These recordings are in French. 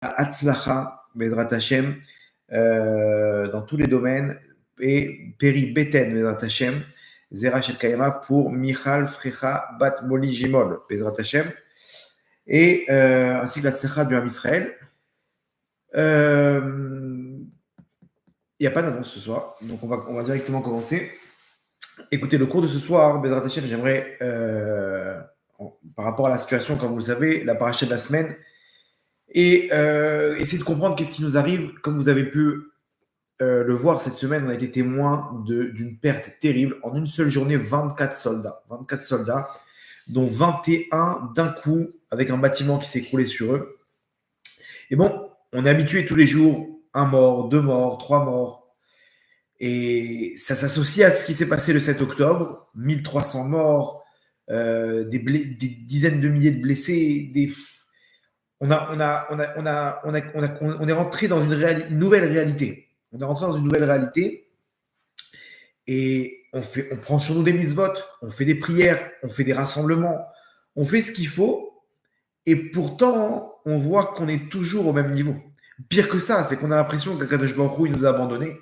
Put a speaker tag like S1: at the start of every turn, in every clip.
S1: Hatzlacha, Bezrat Hashem, dans tous les domaines, et Peri Beten, Bezrat Hashem, Zera Shel Kayama pour Michal Frecha Bat Moli Jimol, Bezrat Hashem, et ainsi que la Tzlacha du Ham Israël. Il n'y a pas d'annonce ce soir, donc on va directement commencer. Écoutez, le cours de ce soir, Bezrat Hashem, j'aimerais, par rapport à la situation, comme vous le savez, la paracha de la semaine, et essayer de comprendre qu'est-ce qui nous arrive. Comme vous avez pu le voir cette semaine, on a été témoin d'une perte terrible. En une seule journée, 24 soldats, dont 21 d'un coup, avec un bâtiment qui s'est écroulé sur eux. Et bon, on est habitué tous les jours, 1 mort, 2 morts, 3 morts. Et ça s'associe à ce qui s'est passé le 7 octobre, 1300 morts, des dizaines de milliers de blessés, on est rentré dans une nouvelle réalité. On est rentré dans une nouvelle réalité et on prend sur nous des mitzvot, on fait des prières, on fait des rassemblements, on fait ce qu'il faut et pourtant on voit qu'on est toujours au même niveau. Pire que ça, c'est qu'on a l'impression qu'Akadosh Baruch Hu, il nous a abandonnés.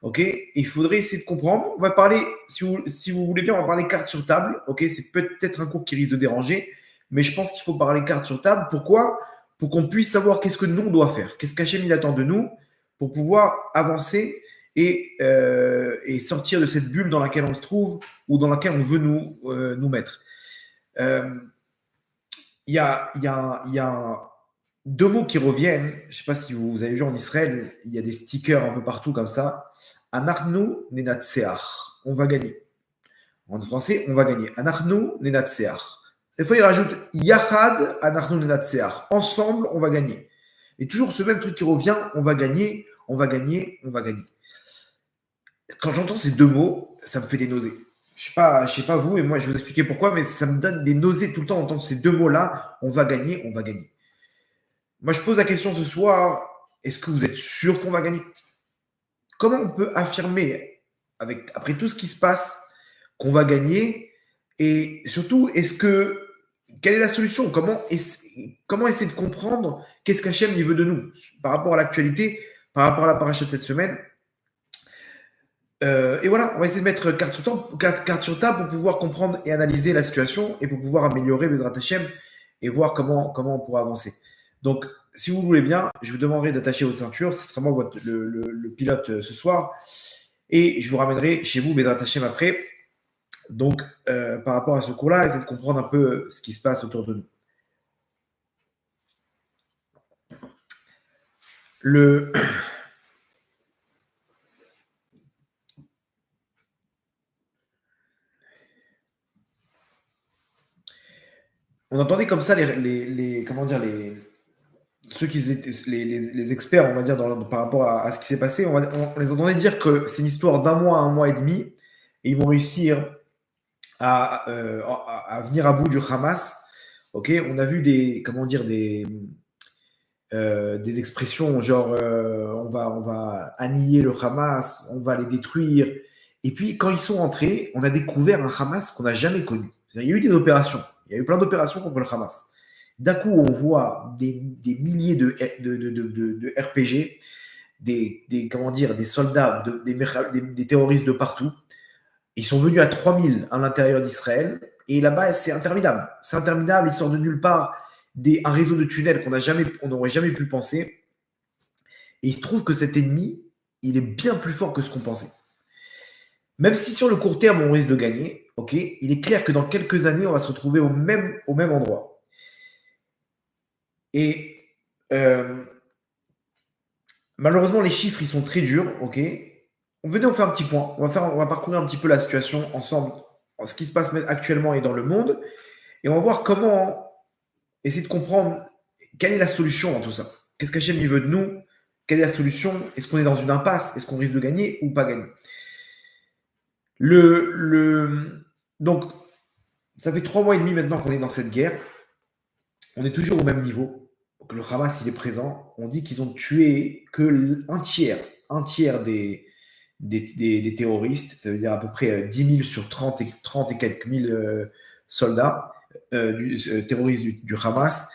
S1: Ok, il faudrait essayer de comprendre. On va parler, si vous voulez bien, on va parler cartes sur table. Ok, c'est peut-être un cours qui risque de déranger, mais je pense qu'il faut parler cartes sur table. Pourquoi? Pour qu'on puisse savoir qu'est-ce que nous on doit faire, qu'est-ce qu'Hachem il attend de nous pour pouvoir avancer et sortir de cette bulle dans laquelle on se trouve ou dans laquelle on veut nous mettre. Il y a deux mots qui reviennent. Je ne sais pas si vous avez vu en Israël, il y a des stickers un peu partout comme ça. Anachnu nenatseach. On va gagner. En français, on va gagner. Anachnu nenatseach. Des fois, il rajoute Yachad anachnu nenatseach. Ensemble, on va gagner. Et toujours ce même truc qui revient, on va gagner, on va gagner, on va gagner. Quand j'entends ces deux mots, ça me fait des nausées. Je sais pas vous, et moi je vais vous expliquer pourquoi, mais ça me donne des nausées tout le temps d'entendre ces deux mots-là. On va gagner, on va gagner. Moi, je pose la question ce soir, est-ce que vous êtes sûr qu'on va gagner? Comment on peut affirmer, après tout ce qui se passe, qu'on va gagner? Et surtout, quelle est la solution? Comment essayer de comprendre qu'est-ce qu'Hachem veut de nous par rapport à l'actualité, par rapport à la paracha de cette semaine? Et voilà, on va essayer de mettre carte sur table pour pouvoir comprendre et analyser la situation et pour pouvoir améliorer Bezrat Hashem et voir comment on pourra avancer. Donc, si vous voulez bien, je vous demanderai d'attacher vos ceintures. Ce sera moi le pilote ce soir. Et je vous ramènerai chez vous, Bezrat Hashem, après. Donc, par rapport à ce cours-là, essayez de comprendre un peu ce qui se passe autour de nous. On entendait comme ça ceux qui étaient les experts, on va dire, par rapport à ce qui s'est passé, on les entendait dire que c'est une histoire d'1 mois à 1 mois et demi, et ils vont réussir à venir à bout du Hamas. Ok, on a vu des expressions genre on va annihiler le Hamas, on va les détruire. Et puis quand ils sont entrés, on a découvert un Hamas qu'on n'a jamais connu. Il y a eu des opérations, il y a eu plein d'opérations contre le Hamas. D'un coup, on voit des milliers de RPG, des soldats, des terroristes de partout. Ils sont venus à 3000 à l'intérieur d'Israël. Et là-bas, c'est interminable. C'est interminable. Ils sortent de nulle part un réseau de tunnels qu'on n'aurait jamais pu penser. Et il se trouve que cet ennemi, il est bien plus fort que ce qu'on pensait. Même si sur le court terme, on risque de gagner, ok, il est clair que dans quelques années, on va se retrouver au même endroit. Et malheureusement, les chiffres, ils sont très durs, ok. Venez, on fait un petit point. On va parcourir un petit peu la situation ensemble, ce qui se passe actuellement et dans le monde. Et on va voir comment essayer de comprendre quelle est la solution dans tout ça. Qu'est-ce qu'Hachem veut de nous? Quelle est la solution? Est-ce qu'on est dans une impasse? Est-ce qu'on risque de gagner ou pas gagner? Donc, ça fait 3 mois et demi maintenant qu'on est dans cette guerre. On est toujours au même niveau. Donc, le Hamas, il est présent. On dit qu'ils ont tué que un tiers des terroristes. Ça veut dire à peu près 10 000 sur 30 et quelques mille soldats terroristes du Hamas.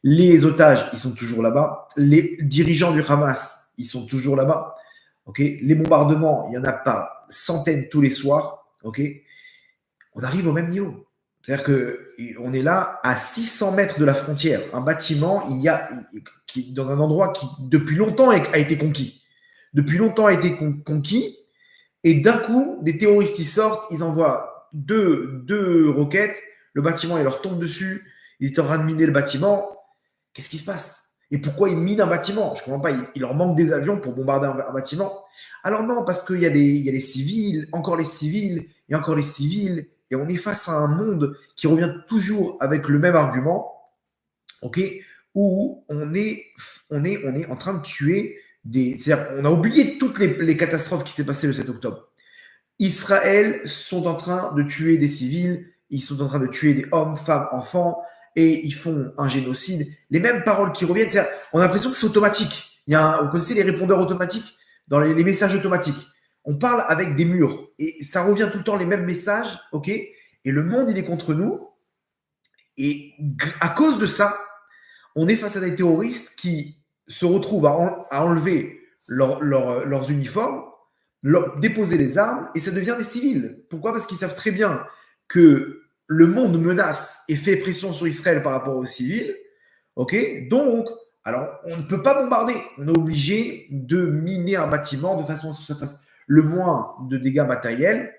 S1: Les otages, ils sont toujours là-bas. Les dirigeants du Hamas, ils sont toujours là-bas. Okay, les bombardements, il y en a pas centaines tous les soirs. Okay, on arrive au même niveau. C'est-à-dire qu'on est là à 600 mètres de la frontière. Un bâtiment, qui, dans un endroit qui, depuis longtemps, a été conquis. Depuis longtemps, a été conquis. Et d'un coup, des terroristes, ils sortent, ils envoient deux roquettes. Le bâtiment, il leur tombe dessus. Ils étaient en train de miner le bâtiment. Qu'est-ce qui se passe? Et pourquoi ils minent un bâtiment? Je ne comprends pas. Il leur manque des avions pour bombarder un bâtiment. Alors non, parce qu'il y a les civils, encore les civils, et encore les civils. Et on est face à un monde qui revient toujours avec le même argument, ok, où on est en train de tuer des. C'est-à-dire, on a oublié toutes les catastrophes qui s'est passées le 7 octobre. Israël sont en train de tuer des civils, ils sont en train de tuer des hommes, femmes, enfants, et ils font un génocide. Les mêmes paroles qui reviennent, on a l'impression que c'est automatique. Vous connaissez les répondeurs automatiques dans les messages automatiques. On parle avec des murs et ça revient tout le temps les mêmes messages, ok? Et le monde, il est contre nous. Et à cause de ça, on est face à des terroristes qui se retrouvent à enlever leurs uniformes, déposer les armes, et ça devient des civils. Pourquoi? Parce qu'ils savent très bien que le monde menace et fait pression sur Israël par rapport aux civils. Ok? Donc, alors, on ne peut pas bombarder. On est obligé de miner un bâtiment de façon à ce que ça fasse le moins de dégâts matériels.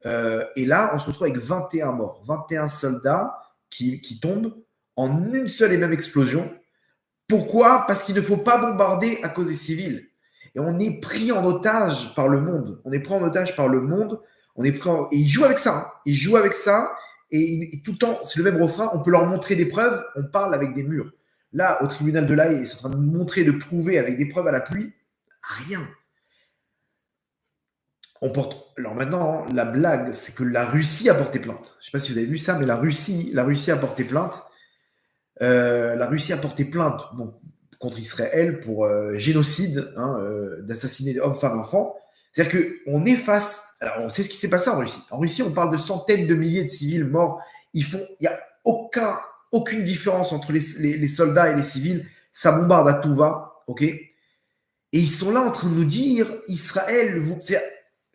S1: Et là, on se retrouve avec 21 morts, 21 soldats qui tombent en une seule et même explosion. Pourquoi? Parce qu'il ne faut pas bombarder à cause des civils. Et on est pris en otage par le monde. On est pris en otage par le monde. Et ils jouent avec ça. Hein. Ils jouent avec ça. Et tout le temps, c'est le même refrain. On peut leur montrer des preuves. On parle avec des murs. Là, au tribunal de l'Haye, ils sont en train de montrer, de prouver avec des preuves à la pluie. Rien. Alors maintenant, la blague, c'est que la Russie a porté plainte. Je ne sais pas si vous avez vu ça, mais la Russie a porté plainte. La Russie a porté plainte contre Israël pour génocide, d'assassiner des hommes, femmes, enfants. C'est-à-dire qu'on est face. Alors, on sait ce qui s'est passé en Russie. En Russie, on parle de centaines de milliers de civils morts. Il n'y a aucune différence entre les soldats et les civils. Ça bombarde à tout va. OK? Et ils sont là en train de nous dire Israël,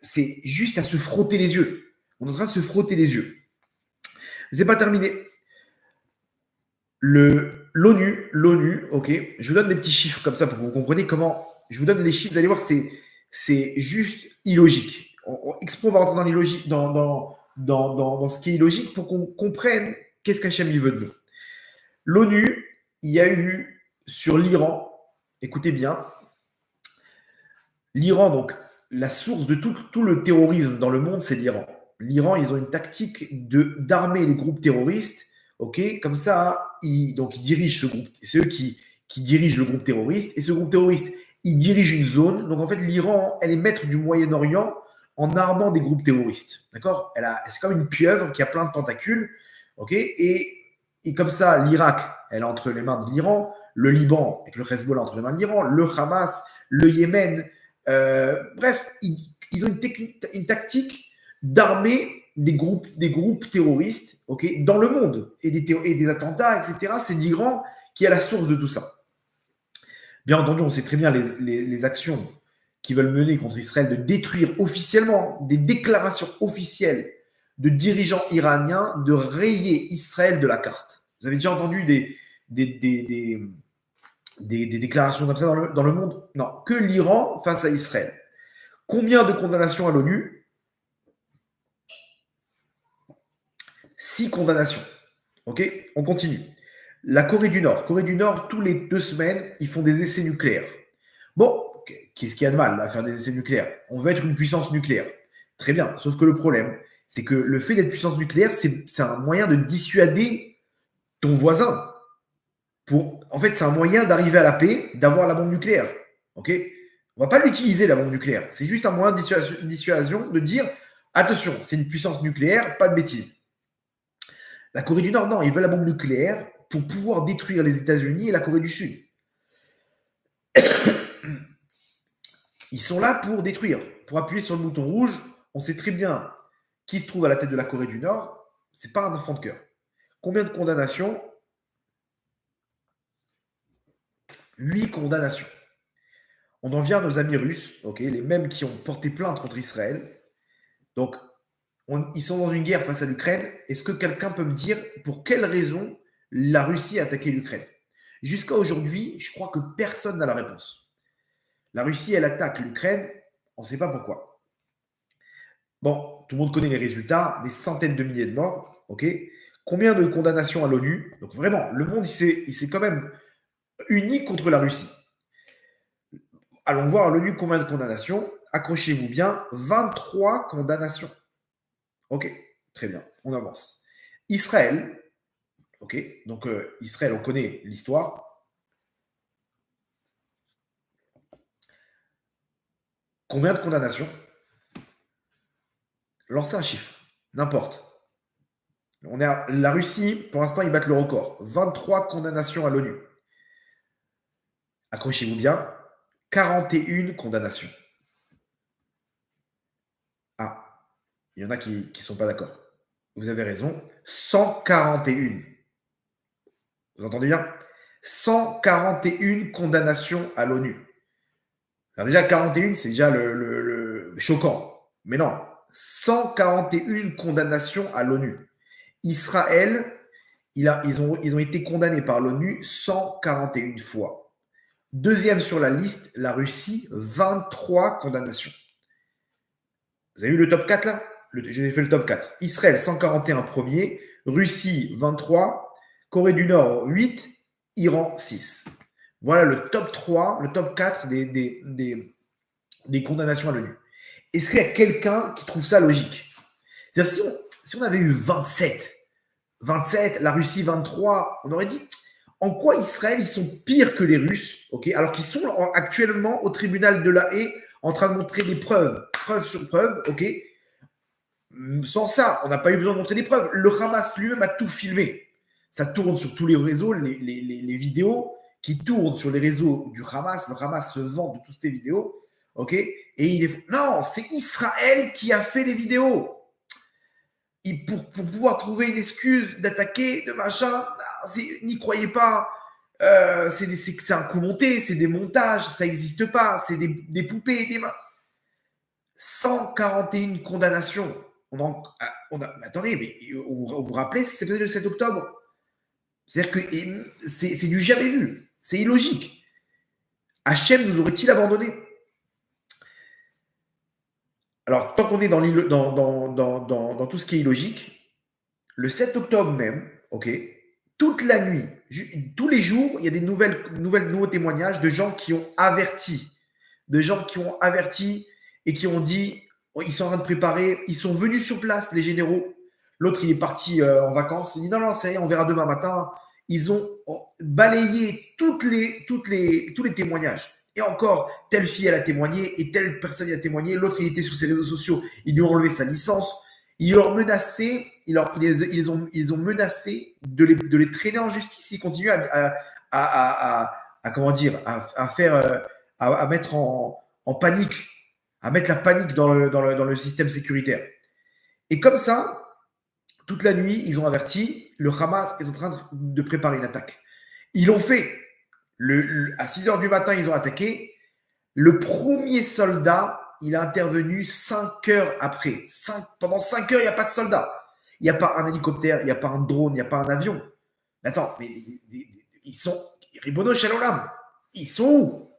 S1: c'est juste à se frotter les yeux. On est en train de se frotter les yeux. C'est pas terminé. L'ONU, ok, je vous donne des petits chiffres comme ça pour que vous compreniez comment. Je vous donne les chiffres, vous allez voir, c'est juste illogique. Expo, on va rentrer dans l'illogique, dans ce qui est illogique pour qu'on comprenne qu'est-ce qu'Hachem veut de nous. L'ONU, il y a eu sur l'Iran, écoutez bien, l'Iran, donc la source de tout le terrorisme dans le monde, c'est l'Iran. L'Iran, ils ont une tactique d'armer les groupes terroristes. Ok, comme ça, ils dirigent ce groupe. C'est eux qui dirigent le groupe terroriste. Et ce groupe terroriste, il dirige une zone. Donc en fait, l'Iran, elle est maître du Moyen-Orient en armant des groupes terroristes. D'accord? C'est comme une pieuvre qui a plein de tentacules. Ok? Et comme ça, l'Irak, elle est entre les mains de l'Iran. Le Liban, avec le Hezbollah entre les mains de l'Iran. Le Hamas, le Yémen. Bref, ils ont une tactique d'armer des groupes terroristes, ok, dans le monde et des attentats, etc. C'est l'Iran qui est la source de tout ça. Bien entendu, on sait très bien les actions qu'ils veulent mener contre Israël, de détruire officiellement des déclarations officielles de dirigeants iraniens, de rayer Israël de la carte. Vous avez déjà entendu des déclarations comme ça dans le monde? Non, que l'Iran face à Israël. Combien de condamnations à l'ONU? 6 condamnations. Ok, on continue. La Corée du Nord. Corée du Nord, tous les 2 semaines, ils font des essais nucléaires. Bon, qu'est-ce qu'il y a de mal à faire des essais nucléaires? On veut être une puissance nucléaire. Très bien, sauf que le problème, c'est que le fait d'être puissance nucléaire, c'est un moyen de dissuader ton voisin. En fait, c'est un moyen d'arriver à la paix, d'avoir la bombe nucléaire. Ok, on ne va pas l'utiliser, la bombe nucléaire. C'est juste un moyen de dissuasion, de dire, attention, c'est une puissance nucléaire, pas de bêtises. La Corée du Nord, non, ils veulent la bombe nucléaire pour pouvoir détruire les États-Unis et la Corée du Sud. Ils sont là pour détruire, pour appuyer sur le bouton rouge. On sait très bien qui se trouve à la tête de la Corée du Nord. Ce n'est pas un enfant de cœur. Combien de condamnations? 8 condamnations. On en vient à nos amis russes, les mêmes qui ont porté plainte contre Israël. Donc, ils sont dans une guerre face à l'Ukraine. Est-ce que quelqu'un peut me dire pour quelle raison la Russie a attaqué l'Ukraine? Jusqu'à aujourd'hui, je crois que personne n'a la réponse. La Russie, elle attaque l'Ukraine, on ne sait pas pourquoi. Bon, tout le monde connaît les résultats, des centaines de milliers de morts, Combien de condamnations à l'ONU? Donc vraiment, le monde, il s'est quand même uni contre la Russie. Allons voir à l'ONU combien de condamnations. Accrochez-vous bien, 23 condamnations. Ok, très bien, on avance. Israël, donc Israël, on connaît l'histoire. Combien de condamnations? Lancez un chiffre, n'importe. La Russie, pour l'instant, ils battent le record. 23 condamnations à l'ONU. Accrochez-vous bien, 41 condamnations. Ah, il y en a qui ne sont pas d'accord. Vous avez raison, 141. Vous entendez bien? 141 condamnations à l'ONU. Alors déjà, 41, c'est déjà le choquant. Mais non, 141 condamnations à l'ONU. Israël, ils ont été condamnés par l'ONU 141 fois. Deuxième sur la liste, la Russie, 23 condamnations. Vous avez vu le top 4 là? J'ai fait le top 4. Israël, 141 premier. Russie, 23. Corée du Nord, 8. Iran, 6. Voilà le top 3, le top 4 des condamnations à l'ONU. Est-ce qu'il y a quelqu'un qui trouve ça logique? C'est-à-dire, si on avait eu 27, la Russie 23, on aurait dit en quoi Israël, ils sont pires que les Russes, alors qu'ils sont actuellement au tribunal de la Haye en train de montrer des preuves sur preuves, Sans ça, on n'a pas eu besoin de montrer des preuves. Le Hamas lui-même a tout filmé. Ça tourne sur tous les réseaux, les vidéos qui tournent sur les réseaux du Hamas. Le Hamas se vante de toutes ces vidéos, et non, c'est Israël qui a fait les vidéos. Et pour pouvoir trouver une excuse d'attaquer, de machin, n'y croyez pas. C'est un coup monté, c'est des montages, ça n'existe pas, c'est des poupées, des mains. 141 condamnations. Attendez, mais vous vous rappelez ce qui s'est passé le 7 octobre? C'est-à-dire que c'est du jamais vu. C'est illogique. Hachem nous aurait-il abandonné? Alors, tant qu'on est dans tout ce qui est illogique, le 7 octobre même, toute la nuit, tous les jours, il y a des nouveaux témoignages de gens qui ont averti, et qui ont dit, ils sont en train de préparer, ils sont venus sur place, les généraux. L'autre, il est parti en vacances. Il dit non, c'est rien, on verra demain matin. Ils ont balayé tous les témoignages. Et encore, telle fille, elle a témoigné, et telle personne, elle a témoigné. L'autre, il était sur ses réseaux sociaux, ils lui ont enlevé sa licence. Ils leur menaçaient, ils ont menacé de les traîner en justice. Ils continuent à mettre en panique, à mettre la panique dans le système sécuritaire. Et comme ça, toute la nuit, ils ont averti, le Hamas est en train de préparer une attaque. Ils l'ont fait. À 6 h du matin, ils ont attaqué. Le premier soldat, il a intervenu 5 heures après. Pendant 5 heures, il n'y a pas de soldat. Il n'y a pas un hélicoptère, il n'y a pas un drone, il n'y a pas un avion. Mais attends, mais ils sont... Ribono Shalom, ils sont où?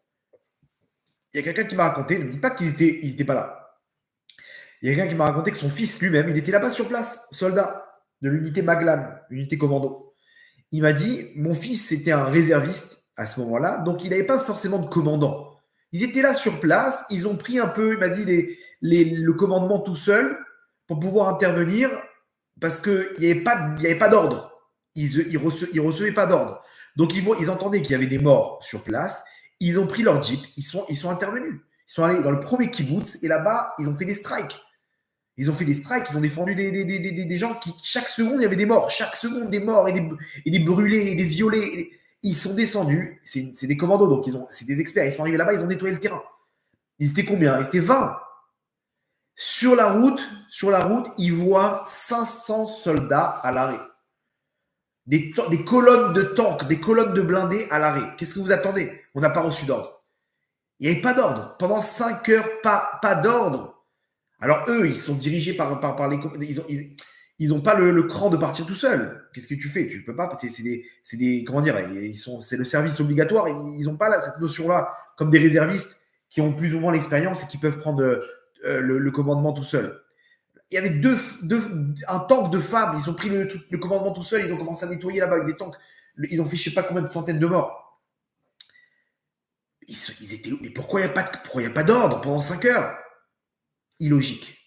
S1: Il y a quelqu'un qui m'a raconté, ne me dites pas qu'ils n'étaient pas là. Il y a quelqu'un qui m'a raconté que son fils lui-même, il était là-bas sur place, soldat de l'unité Maglan, unité commando. Il m'a dit, mon fils, c'était un réserviste à ce moment-là, donc il n'avait pas forcément de commandant. Ils étaient là sur place, ils ont pris un peu, il m'a dit, le commandement tout seul pour pouvoir intervenir parce qu'il n'y avait pas d'ordre. Ils recevaient pas d'ordre. Donc ils entendaient qu'il y avait des morts sur place. Ils ont pris leur jeep, ils sont intervenus. Ils sont allés dans le premier kibbutz et là-bas, ils ont fait des strikes. Ils ont défendu des gens qui, chaque seconde, il y avait des morts. Chaque seconde, des morts et des brûlés et des violés. Ils sont descendus. C'est des commandos, donc c'est des experts. Ils sont arrivés là-bas, ils ont nettoyé le terrain. Ils étaient combien? Ils étaient 20. Sur la route, ils voient 500 soldats à l'arrêt. des colonnes de tanks, des colonnes de blindés à l'arrêt. Qu'est-ce que vous attendez? On n'a pas reçu d'ordre. Il n'y avait pas d'ordre. Pendant 5 heures, pas d'ordre. Alors eux, ils sont dirigés par les... Ils n'ont pas le cran de partir tout seul. Qu'est-ce que tu fais? Tu ne peux pas. C'est des comment dire? C'est le service obligatoire. Ils n'ont pas là, cette notion-là comme des réservistes qui ont plus ou moins l'expérience et qui peuvent prendre le commandement tout seul. Il y avait un tank de femmes. Ils ont pris le commandement tout seul. Ils ont commencé à nettoyer là-bas avec des tanks. Ils ont fait je ne sais pas combien de centaines de morts. Ils étaient. Mais pourquoi il n'y a pas d'ordre pendant 5 heures? Illogique.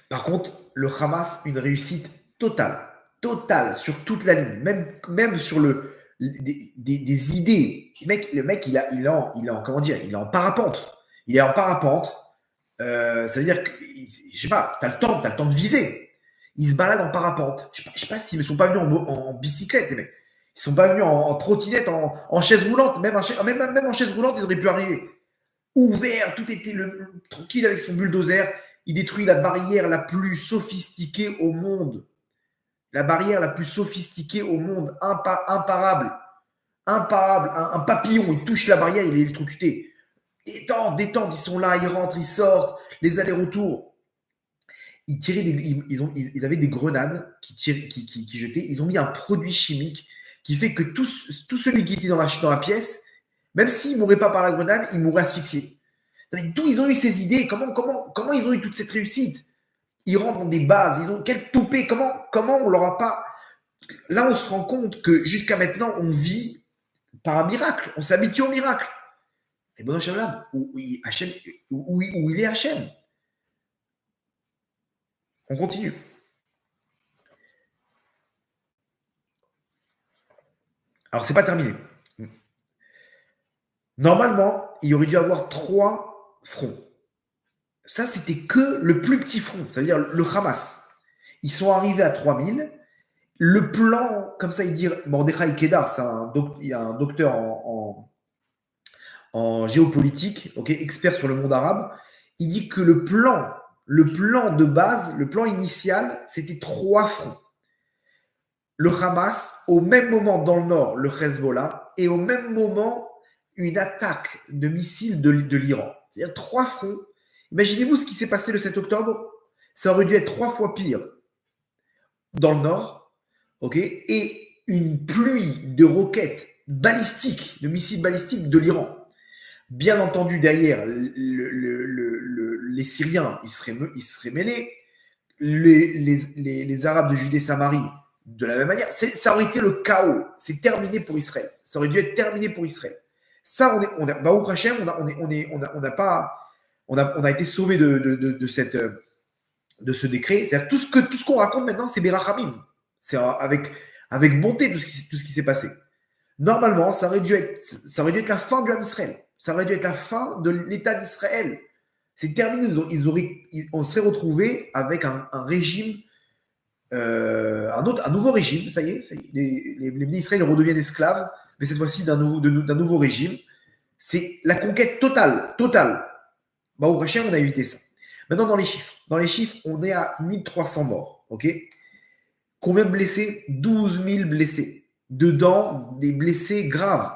S1: Par contre, le Hamas, une réussite totale sur toute la ligne, même sur des idées. Le mec, il est en parapente. Il est en parapente. Ça veut dire que, je sais pas, t'as le temps de viser. Ils se baladent en parapente. Je sais pas s'ils ne sont pas venus en bicyclette, les mecs. Ils sont pas venus en trottinette, en chaise roulante. Même en chaise roulante, ils auraient pu arriver. Ouvert, tout était tranquille avec son bulldozer. Il détruit la barrière la plus sophistiquée au monde. La barrière la plus sophistiquée au monde. Imparable. Un papillon, il touche la barrière, il est électrocuté. Détente, ils sont là, ils rentrent, ils sortent, les allers-retours. Ils avaient des grenades qui jetaient. Ils ont mis un produit chimique qui fait que tout celui qui était dans la pièce, même s'il ne mourait pas par la grenade, il mourrait asphyxié. D'où ils ont eu ces idées? Comment ils ont eu toute cette réussite? Ils rentrent dans des bases, ils ont quel toupet? Comment on leur a pas... Là, on se rend compte que jusqu'à maintenant, on vit par un miracle. On s'habitue au miracle. Et bon, Hachem, où il est Hachem. On continue. Alors, c'est pas terminé. Normalement, il y aurait dû avoir 3 fronts. Ça, c'était que le plus petit front, c'est-à-dire le Hamas. Ils sont arrivés à 3000. Le plan, comme ça, il dit Mordechai Kedar, il y a un docteur en géopolitique, expert sur le monde arabe. Il dit que le plan de base, le plan initial, c'était 3 fronts. Le Hamas, au même moment dans le nord, le Hezbollah, et au même moment, une attaque de missiles de l'Iran. C'est-à-dire 3 fronts. Imaginez-vous ce qui s'est passé le 7 octobre. Ça aurait dû être 3 fois pire dans le nord, et une pluie de roquettes balistiques, de missiles balistiques de l'Iran. Bien entendu, derrière, les Syriens, ils seraient mêlés. Les Arabes de Judée-Samarie, de la même manière. Ça aurait été le chaos. C'est terminé pour Israël. Ça aurait dû être terminé pour Israël. Ça, Baruch Hashem, on a été sauvé de ce décret. C'est-à-dire tout ce qu'on raconte maintenant, c'est Berachamim. C'est avec bonté tout ce qui s'est passé. Normalement, ça aurait dû être la fin du Ham Israël. Ça aurait dû être la fin de l'État d'Israël. C'est terminé. On serait retrouvé avec un régime, un nouveau régime. Ça y est, les Israéliens redeviennent esclaves, mais cette fois-ci d'un nouveau régime. C'est la conquête totale. Baruch Hashem, on a évité ça. Maintenant, dans les chiffres, on est à 1300 morts. Combien de blessés? 12 000 blessés. Dedans, des blessés graves.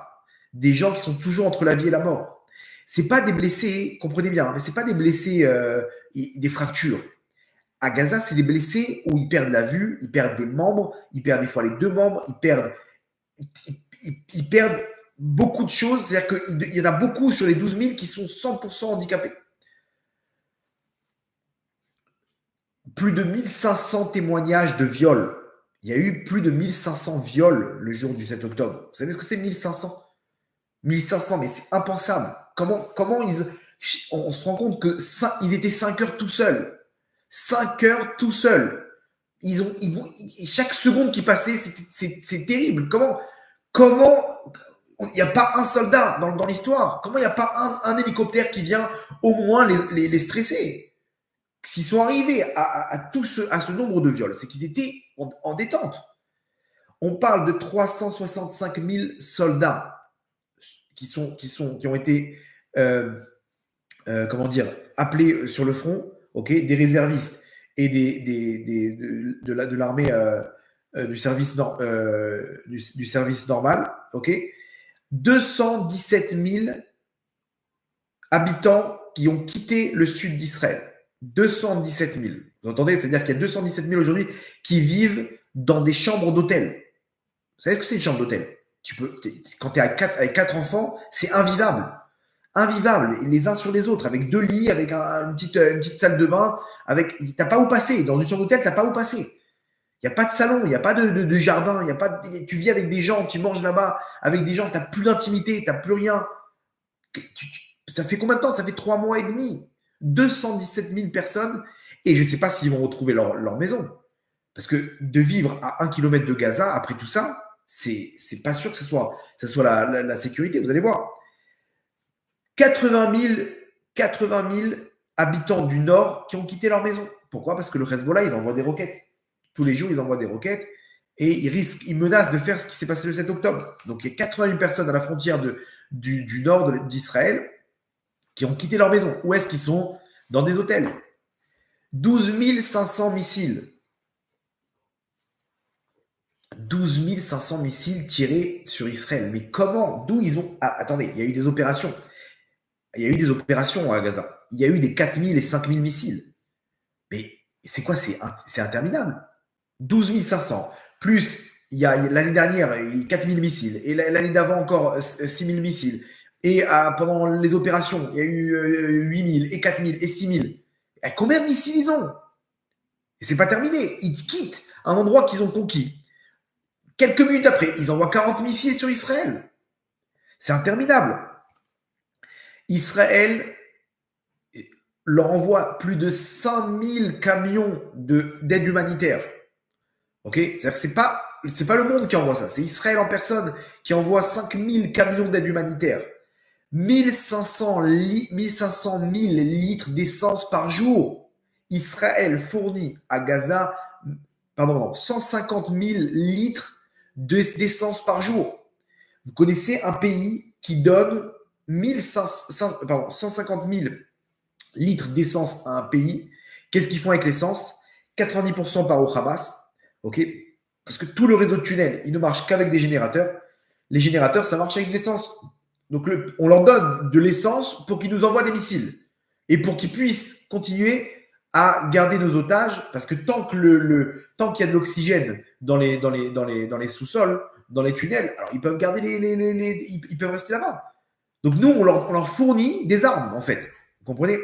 S1: Des gens qui sont toujours entre la vie et la mort. Ce n'est pas des blessés, comprenez bien, mais ce n'est pas des blessés, des fractures. À Gaza, c'est des blessés où ils perdent la vue, ils perdent des membres, ils perdent des fois les 2 membres, ils perdent beaucoup de choses. C'est-à-dire qu'il y en a beaucoup sur les 12 000 qui sont 100% handicapés. Plus de 1500 témoignages de viols. Il y a eu plus de 1500 viols le jour du 7 octobre. Vous savez ce que c'est 1500? 1500, mais c'est impensable. Comment on se rend compte qu'ils étaient 5 heures tout seuls. 5 heures tout seuls. Chaque seconde qui passait, c'est terrible. Comment il n'y a pas un soldat dans l'histoire? Comment il n'y a pas un hélicoptère qui vient au moins les stresser? S'ils sont arrivés à ce nombre de viols, c'est qu'ils étaient en détente. On parle de 365 000 soldats qui ont été appelés sur le front. ok, des réservistes et de l'armée du service du service normal, ok, 217 000 habitants qui ont quitté le sud d'Israël. 217 000. Vous entendez? C'est-à-dire qu'il y a 217 000 aujourd'hui qui vivent dans des chambres d'hôtel. Vous savez ce que c'est une chambre d'hôtel? Quand tu es avec quatre enfants, c'est invivable. Invivable, les uns sur les autres, avec deux lits, avec une petite salle de bain. Tu n'as pas où passer. Dans une chambre d'hôtel, tu n'as pas où passer. Il n'y a pas de salon, il n'y a pas de jardin. Tu vis avec des gens, tu manges là-bas avec des gens, tu n'as plus d'intimité, tu n'as plus rien. Ça fait combien de temps? Ça fait 3 mois et demi. 217 000 personnes. Et je ne sais pas s'ils vont retrouver leur maison. Parce que de vivre à 1 kilomètre de Gaza, après tout ça, c'est pas sûr que ce soit la sécurité. Vous allez voir. 80 000 habitants du Nord qui ont quitté leur maison. Pourquoi? Parce que le Hezbollah, ils envoient des roquettes. Tous les jours, ils envoient des roquettes et ils menacent de faire ce qui s'est passé le 7 octobre. Donc, il y a 80 000 personnes à la frontière du nord d'Israël qui ont quitté leur maison. Où est-ce qu'ils sont? Dans des hôtels. 12 500 missiles. 12 500 missiles tirés sur Israël. Mais comment? D'où ils ont... Ah, attendez, il y a eu des opérations. Il y a eu des opérations à Gaza. Il y a eu des 4 000 et 5 000 missiles. Mais c'est quoi? C'est interminable. 12 500. Plus, il y a l'année dernière, il y a eu 4 000 missiles. Et l'année d'avant encore, 6 000 missiles. Et pendant les opérations, il y a eu 8 000 et 4 000 et 6 000. Et combien de missiles ils ont? Et c'est pas terminé. Ils quittent un endroit qu'ils ont conquis. Quelques minutes après, ils envoient 40 missiles sur Israël. C'est interminable. Israël leur envoie plus de 5 000 camions d'aide humanitaire. Ok? C'est-à-dire que c'est pas le monde qui envoie ça, c'est Israël en personne qui envoie 5 000 camions d'aide humanitaire. 1500 000 litres d'essence par jour. Israël fournit à Gaza 150 000 litres d'essence par jour. Vous connaissez un pays qui donne 150 000 litres d'essence à un pays. Qu'est-ce qu'ils font avec l'essence? 90% part au Hamas. Ok? Parce que tout le réseau de tunnels, il ne marche qu'avec des générateurs. Les générateurs, ça marche avec l'essence. Donc, on leur donne de l'essence pour qu'ils nous envoient des missiles et pour qu'ils puissent continuer à garder nos otages. Parce que tant qu'il y a de l'oxygène dans les sous-sols, dans les tunnels, alors ils peuvent garder ils peuvent rester là-bas. Donc, nous, on leur fournit des armes, en fait. Vous comprenez?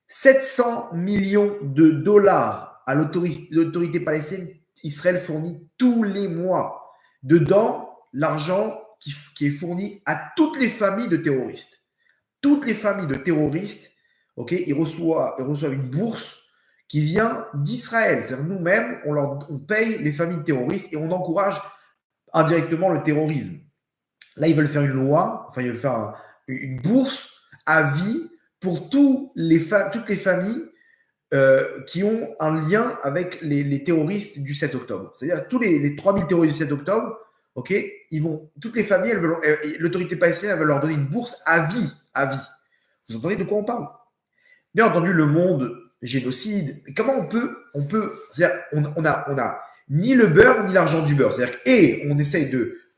S1: 700 millions de dollars à l'autorité palestinienne, Israël fournit tous les mois. Dedans, l'argent qui est fourni à toutes les familles de terroristes. Toutes les familles de terroristes, ok, ils reçoivent une bourse qui vient d'Israël. C'est-à-dire nous-mêmes, on paye les familles de terroristes et on encourage indirectement le terrorisme. Là, ils veulent faire une loi, enfin, ils veulent faire une bourse à vie pour toutes les familles qui ont un lien avec les terroristes du 7 octobre. C'est-à-dire tous les 3000 terroristes du 7 octobre, ok, toutes les familles, l'autorité palestinienne veut leur donner une bourse à vie, à vie. Vous entendez de quoi on parle? Bien entendu, le monde génocide. Comment on peut c'est-à-dire, on a ni le beurre ni l'argent du beurre. C'est-à-dire on essaye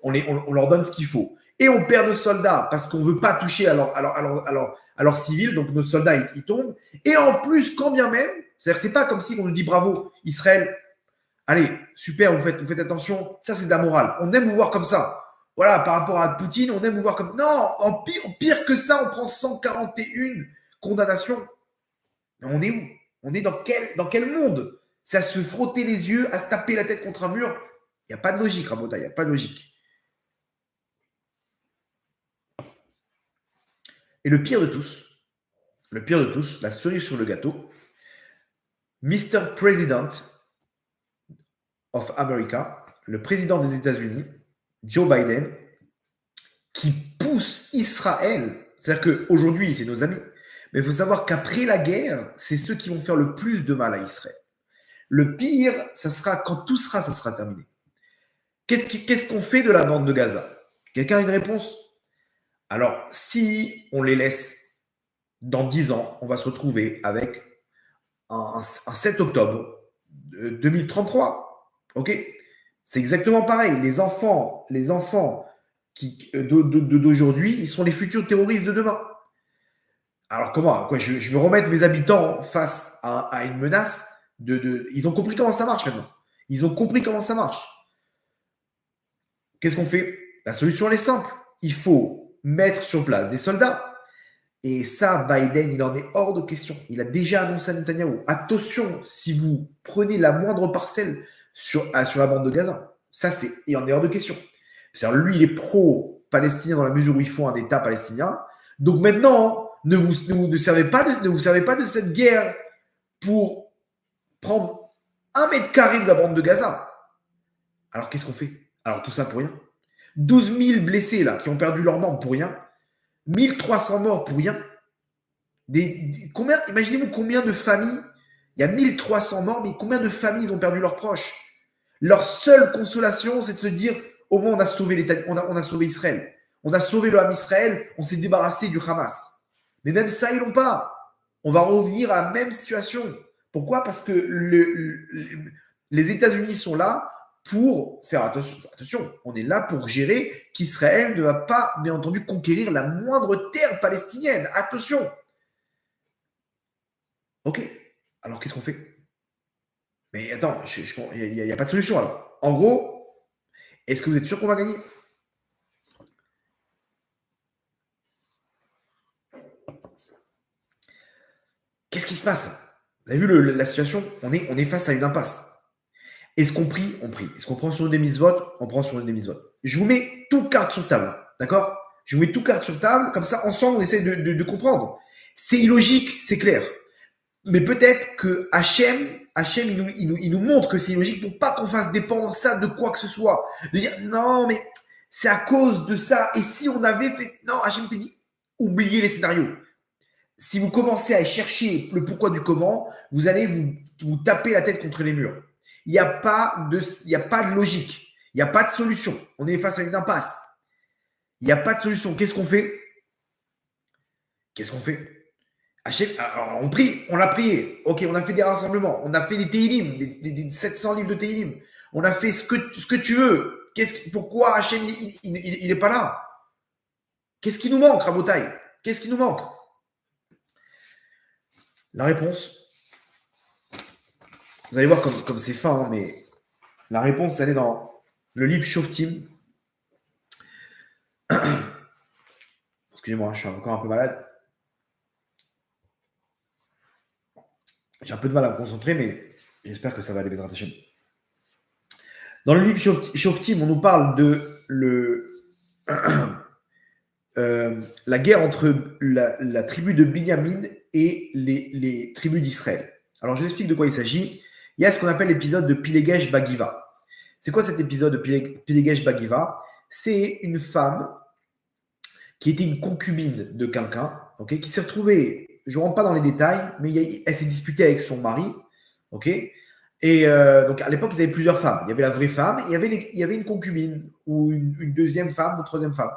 S1: on leur donne ce qu'il faut. Et on perd nos soldats parce qu'on ne veut pas toucher à leurs civils, donc nos soldats, ils tombent. Et en plus, quand bien même, c'est-à-dire c'est pas comme si on nous dit bravo, Israël, allez, super, vous faites attention, ça c'est de la morale. On aime vous voir comme ça. Voilà, par rapport à Poutine, on aime vous voir comme... Non, en pire que ça, on prend 141 condamnations. Mais on est où? On est dans quel monde? C'est à se frotter les yeux, à se taper la tête contre un mur. Il n'y a pas de logique, Rabota, il n'y a pas de logique. Et le pire de tous, la cerise sur le gâteau, Mr. President of America, le président des États-Unis, Joe Biden, qui pousse Israël. C'est-à-dire qu'aujourd'hui, c'est nos amis. Mais il faut savoir qu'après la guerre, c'est ceux qui vont faire le plus de mal à Israël. Le pire, ça sera quand ça sera terminé. Qu'est-ce qu'on fait de la bande de Gaza? Quelqu'un a une réponse? Alors, si on les laisse dans 10 ans, on va se retrouver avec un 7 octobre 2033. OK? C'est exactement pareil. Les enfants d'aujourd'hui, ils sont les futurs terroristes de demain. Alors comment? Quoi, je veux remettre mes habitants face à une menace Ils ont compris comment ça marche maintenant. Ils ont compris comment ça marche. Qu'est-ce qu'on fait? La solution, elle est simple. Il faut mettre sur place des soldats. Et ça, Biden, il en est hors de question. Il a déjà annoncé à Netanyahou. Attention, si vous prenez la moindre parcelle sur la bande de Gaza, ça, il en est hors de question. C'est-à-dire, lui, il est pro-palestinien dans la mesure où il faut un État palestinien. Donc maintenant, ne vous servez pas de cette guerre pour prendre 1 mètre carré de la bande de Gaza. Alors qu'est-ce qu'on fait? Alors tout ça pour rien. 12 000 blessés là qui ont perdu leurs membres pour rien. 1300 morts pour rien. Imaginez-vous combien de familles, il y a 1300 morts, mais combien de familles ont perdu leurs proches? Leur seule consolation, c'est de se dire, au moins on a sauvé l'État, on a sauvé Israël. On a sauvé le Ham Israël, on s'est débarrassé du Hamas. Mais même ça, ils l'ont pas. On va revenir à la même situation. Pourquoi? Parce que les États-Unis sont là pour faire attention. On est là pour gérer qu'Israël ne va pas, bien entendu, conquérir la moindre terre palestinienne. Attention. Ok. Alors qu'est-ce qu'on fait? Mais attends, il n'y a pas de solution alors. En gros, est-ce que vous êtes sûr qu'on va gagner? Qu'est-ce qui se passe? Vous avez vu la situation? On est face à une impasse. Est-ce qu'on prie? On prie. Est-ce qu'on prend sur une démise vote? On prend sur une démise vote. Je vous mets tout carte sur table. D'accord? Je vous mets tout carte sur table. Comme ça, ensemble, on essaie de comprendre. C'est illogique, c'est clair. Mais peut-être que Hachem, il nous montre que c'est illogique pour pas qu'on fasse dépendre ça de quoi que ce soit. De dire, non, mais c'est à cause de ça. Et si on avait fait... Non, Hachem te dit, oubliez les scénarios. Si vous commencez à chercher le pourquoi du comment, vous allez vous taper la tête contre les murs. Il n'y a pas de logique. Il n'y a pas de solution. On est face à une impasse. Il n'y a pas de solution. Qu'est-ce qu'on fait? Alors, on prie, on l'a prié. Ok, on a fait des rassemblements. On a fait des Téhilim, des 700 livres de Téhilim. On a fait ce que tu veux. Pourquoi Hachem, il n'est pas là? Qu'est-ce qui nous manque, Rabotaï? Qu'est-ce qui nous manque? La réponse, vous allez voir comme c'est fin, hein, mais la réponse, elle est dans le livre Shoftim. Excusez-moi, je suis encore un peu malade. J'ai un peu de mal à me concentrer, mais j'espère que ça va aller, Bezrat Hashem. Dans le livre Shoftim, on nous parle de la guerre entre la tribu de Binyamin et les tribus d'Israël. Alors, je vous explique de quoi il s'agit. Il y a ce qu'on appelle l'épisode de Pilegesh Bagiva. C'est quoi cet épisode de Pilegesh Bagiva? C'est une femme qui était une concubine de quelqu'un, okay, qui s'est retrouvée, je ne rentre pas dans les détails, mais elle s'est disputée avec son mari. Okay, et donc à l'époque, ils avaient plusieurs femmes. Il y avait la vraie femme et il y avait une concubine ou une deuxième femme ou troisième femme.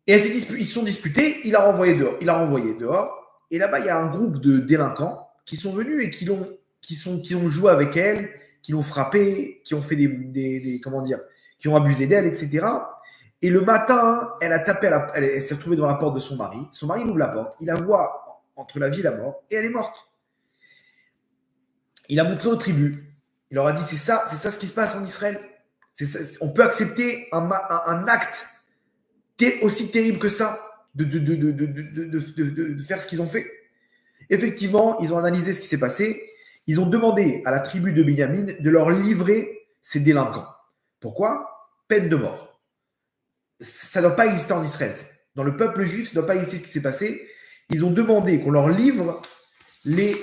S1: Et ils se sont disputés, il l'a renvoyé dehors. Et là-bas, il y a un groupe de délinquants qui sont venus et qui ont joué avec elle, qui l'ont frappée, qui ont fait qui ont abusé d'elle, etc. Et le matin, elle a tapé elle s'est retrouvée devant la porte de son mari. Son mari ouvre la porte, il la voit entre la vie et la mort, et elle est morte. Il a montré aux tribus. Il leur a dit, c'est ça ce qui se passe en Israël. On peut accepter un acte aussi terrible que ça, de faire ce qu'ils ont fait. Effectivement, ils ont analysé ce qui s'est passé. Ils ont demandé à la tribu de Binyamin de leur livrer ces délinquants. Pourquoi? Peine de mort. Ça ne doit pas exister en Israël. Dans le peuple juif, ça ne doit pas exister ce qui s'est passé. Ils ont demandé qu'on leur livre les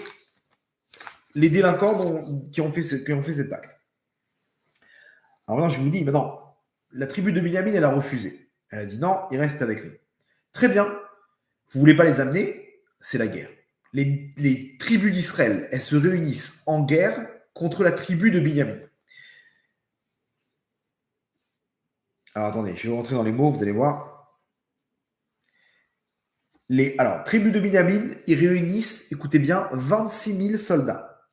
S1: délinquants qui ont fait cet acte. Alors là, je vous dis, maintenant, la tribu de Binyamin, elle a refusé. Elle a dit non, ils restent avec nous. Très bien. Vous ne voulez pas les amener? C'est la guerre. Les tribus d'Israël, elles se réunissent en guerre contre la tribu de Binyamin. Alors attendez, je vais rentrer dans les mots, vous allez voir. Alors, tribu de Binyamin, ils réunissent, écoutez bien, 26 000 soldats.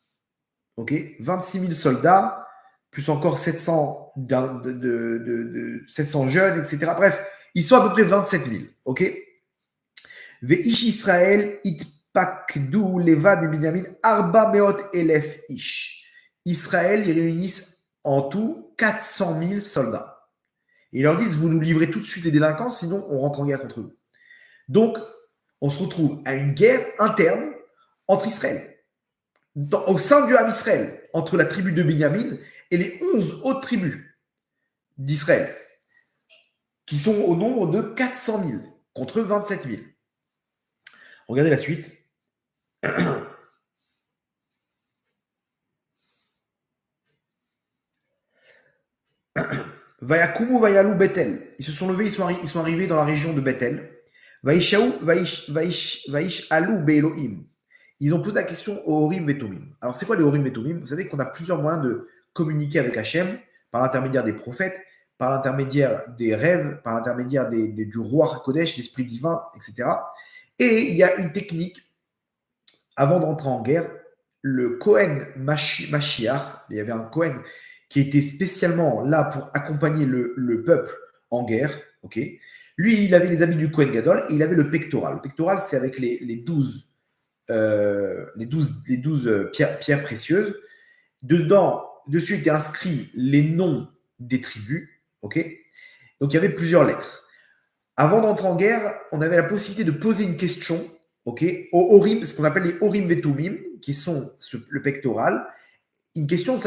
S1: OK? 26 000 soldats, plus encore 700, 700 jeunes, etc. Bref, ils sont à peu près 27 000. OK? Ve'ish Israël, itpakdu levad de Binyamin, arba meot elef ish. Israël, ils réunissent en tout 400 000 soldats. Et ils leur disent, vous nous livrez tout de suite les délinquants, sinon on rentre en guerre contre vous. Donc, on se retrouve à une guerre interne entre Israël, au sein du Ham Israël, entre la tribu de Binyamin et les 11 autres tribus d'Israël, qui sont au nombre de 400 000 contre 27 000. Regardez la suite. Vayakumu vayalou Bethel. Ils se sont levés, ils sont arrivés dans la région de Bethel. Vaish alou be'Elohim. Ils ont posé la question au Horim Vetomim. Alors, c'est quoi les Horim Vetomim? Vous savez qu'on a plusieurs moyens de communiquer avec Hachem, par l'intermédiaire des prophètes, par l'intermédiaire des rêves, par l'intermédiaire du roi Kodesh, l'esprit divin, etc. Et il y a une technique, avant d'entrer en guerre, le Kohen Mashiach, il y avait un Kohen qui était spécialement là pour accompagner le peuple en guerre, ok. Lui, il avait les habits du Kohen Gadol et il avait le pectoral. Le pectoral, c'est avec les 12 pierres précieuses. Dessus étaient inscrits les noms des tribus, ok. Donc il y avait plusieurs lettres. Avant d'entrer en guerre, on avait la possibilité de poser une question, ok, au Horim, ce qu'on appelle les Horim Vetumim, qui sont le pectoral. Une question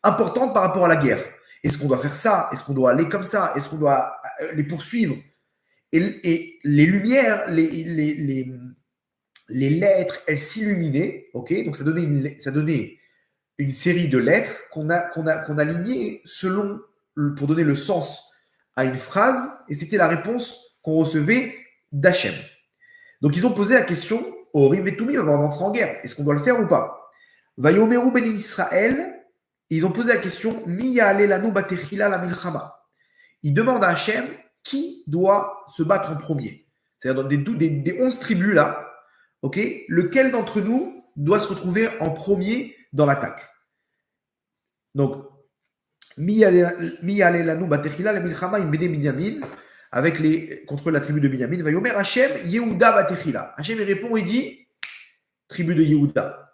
S1: importante par rapport à la guerre. Est-ce qu'on doit faire ça? Est-ce qu'on doit aller comme ça? Est-ce qu'on doit les poursuivre? Et les lumières, les lettres, elles s'illuminaient. Ok, donc ça donnait une série de lettres qu'on alignait pour donner le sens à une phrase. Et c'était la réponse qu'on recevait d'Hachem. Donc ils ont posé la question au Horim Vetumim avant d'entrer en guerre. Est-ce qu'on doit le faire ou pas? Vayomeru ben Israël, ils ont posé la question Mi lanu batechila la milchama. Ils demandent à Hachem qui doit se battre en premier. C'est-à-dire des 11 tribus là, ok, lequel d'entre nous doit se retrouver en premier dans l'attaque. Donc, Mi lanu batechila la milchama imbede Binyamin, contre la tribu de Binyamin. Vayomer Hachem Yehuda batechila. Hachem répond et dit tribu de Yehuda.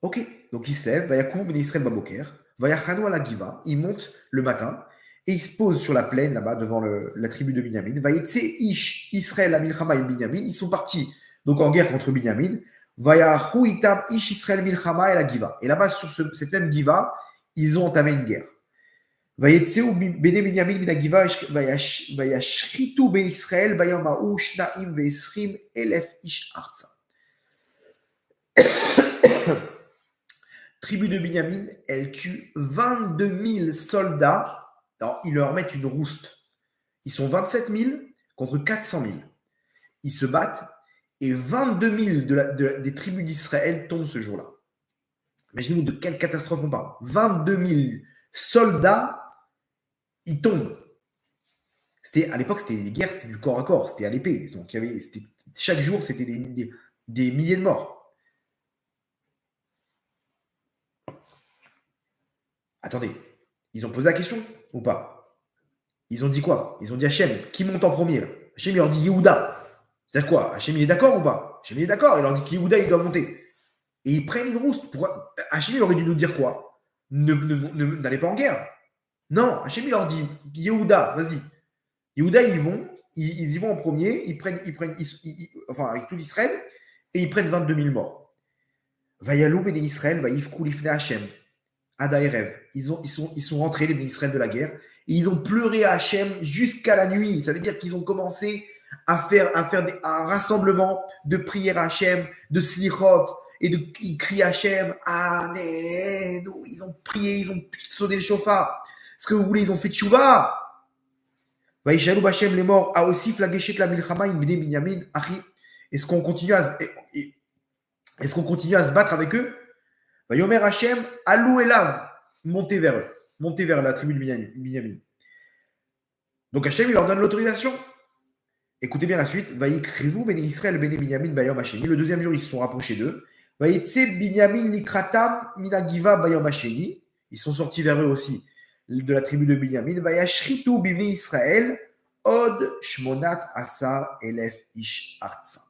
S1: Ok, donc il se lève, Vayakoum ben Israël Baboker, Vayachanou à la Giva, il monte le matin et il se pose sur la plaine là-bas devant la tribu de Binyamin. Vayetse Ish Israël Milchama et Binyamin, ils sont partis donc en guerre contre Binyamin. Vayachou Itam Ish Israël Milchama et la Giva. Et là-bas sur cette même Giva, ils ont entamé une guerre. Vayetse Bene Binyamin Mina Giva Vayashritu Be Israël Vayamaou Shnaim Ve'esrim Elef Ish Arza. Tribu de Binyamin, elle tue 22 000 soldats. Alors, ils leur mettent une rouste. Ils sont 27 000 contre 400 000. Ils se battent et 22 000 des tribus d'Israël tombent ce jour-là. Imaginez-vous de quelle catastrophe on parle. 22 000 soldats, ils tombent. À l'époque, c'était des guerres, c'était du corps à corps, c'était à l'épée. Donc, chaque jour, c'était des milliers de morts. Attendez, ils ont posé la question ou pas? Ils ont dit quoi? Ils ont dit Hachem, qui monte en premier là? Hachem, il leur dit Yehuda. C'est quoi? Hachem, il est d'accord ou pas? Hachem, il est d'accord. Il leur dit qu'Yehuda, il doit monter. Et ils prennent une rouste. Pourquoi? Hachem, il aurait dû nous dire quoi? N'allez pas en guerre. Non, Hachem, il leur dit Yehuda, vas-y. Yehuda, ils y vont en premier. Enfin, avec tout l'Israël, et ils prennent 22 000 morts. Vayalou ben Israël, vaïfkou lifne Hachem. Adaïrev. Ils sont rentrés, les bénis Israël de la guerre, et ils ont pleuré à Hachem jusqu'à la nuit. Ça veut dire qu'ils ont commencé à faire un rassemblement de prières à Hachem, de slichot, et ils crient à Hachem, Amen. Ils ont prié, ils ont sonné le chauffard. Ce que vous voulez, ils ont fait tchouva. Vaïchalou Hachem les morts, a aussi flaguéché la milchama, imbede Binyamin, achi. Est-ce qu'on continue à se battre avec eux? Vayomer Hachem, alou elav, montez vers eux, montez vers la tribu de Binyamin. Donc Hachem, il leur donne l'autorisation. Écoutez bien la suite. Vaïkrivou Béné Israël Béné Binyamin Bayom Hasheni. Le deuxième jour, ils se sont rapprochés d'eux. Vaïtse Binyamin Likratam Minagiva Bayom Hasheni. Ils sont sortis vers eux aussi de la tribu de Binyamin. Vayashritu Bibni Israël Od Shmonat Asa Elef Ish Artsa.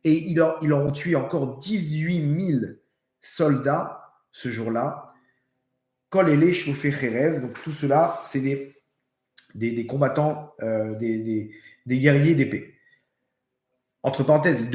S1: Et ils ont tué encore 18 000 soldats ce jour-là. Kol Ele Shmofé Cherev. Donc tout cela, c'est des combattants, des guerriers d'épée. Entre parenthèses,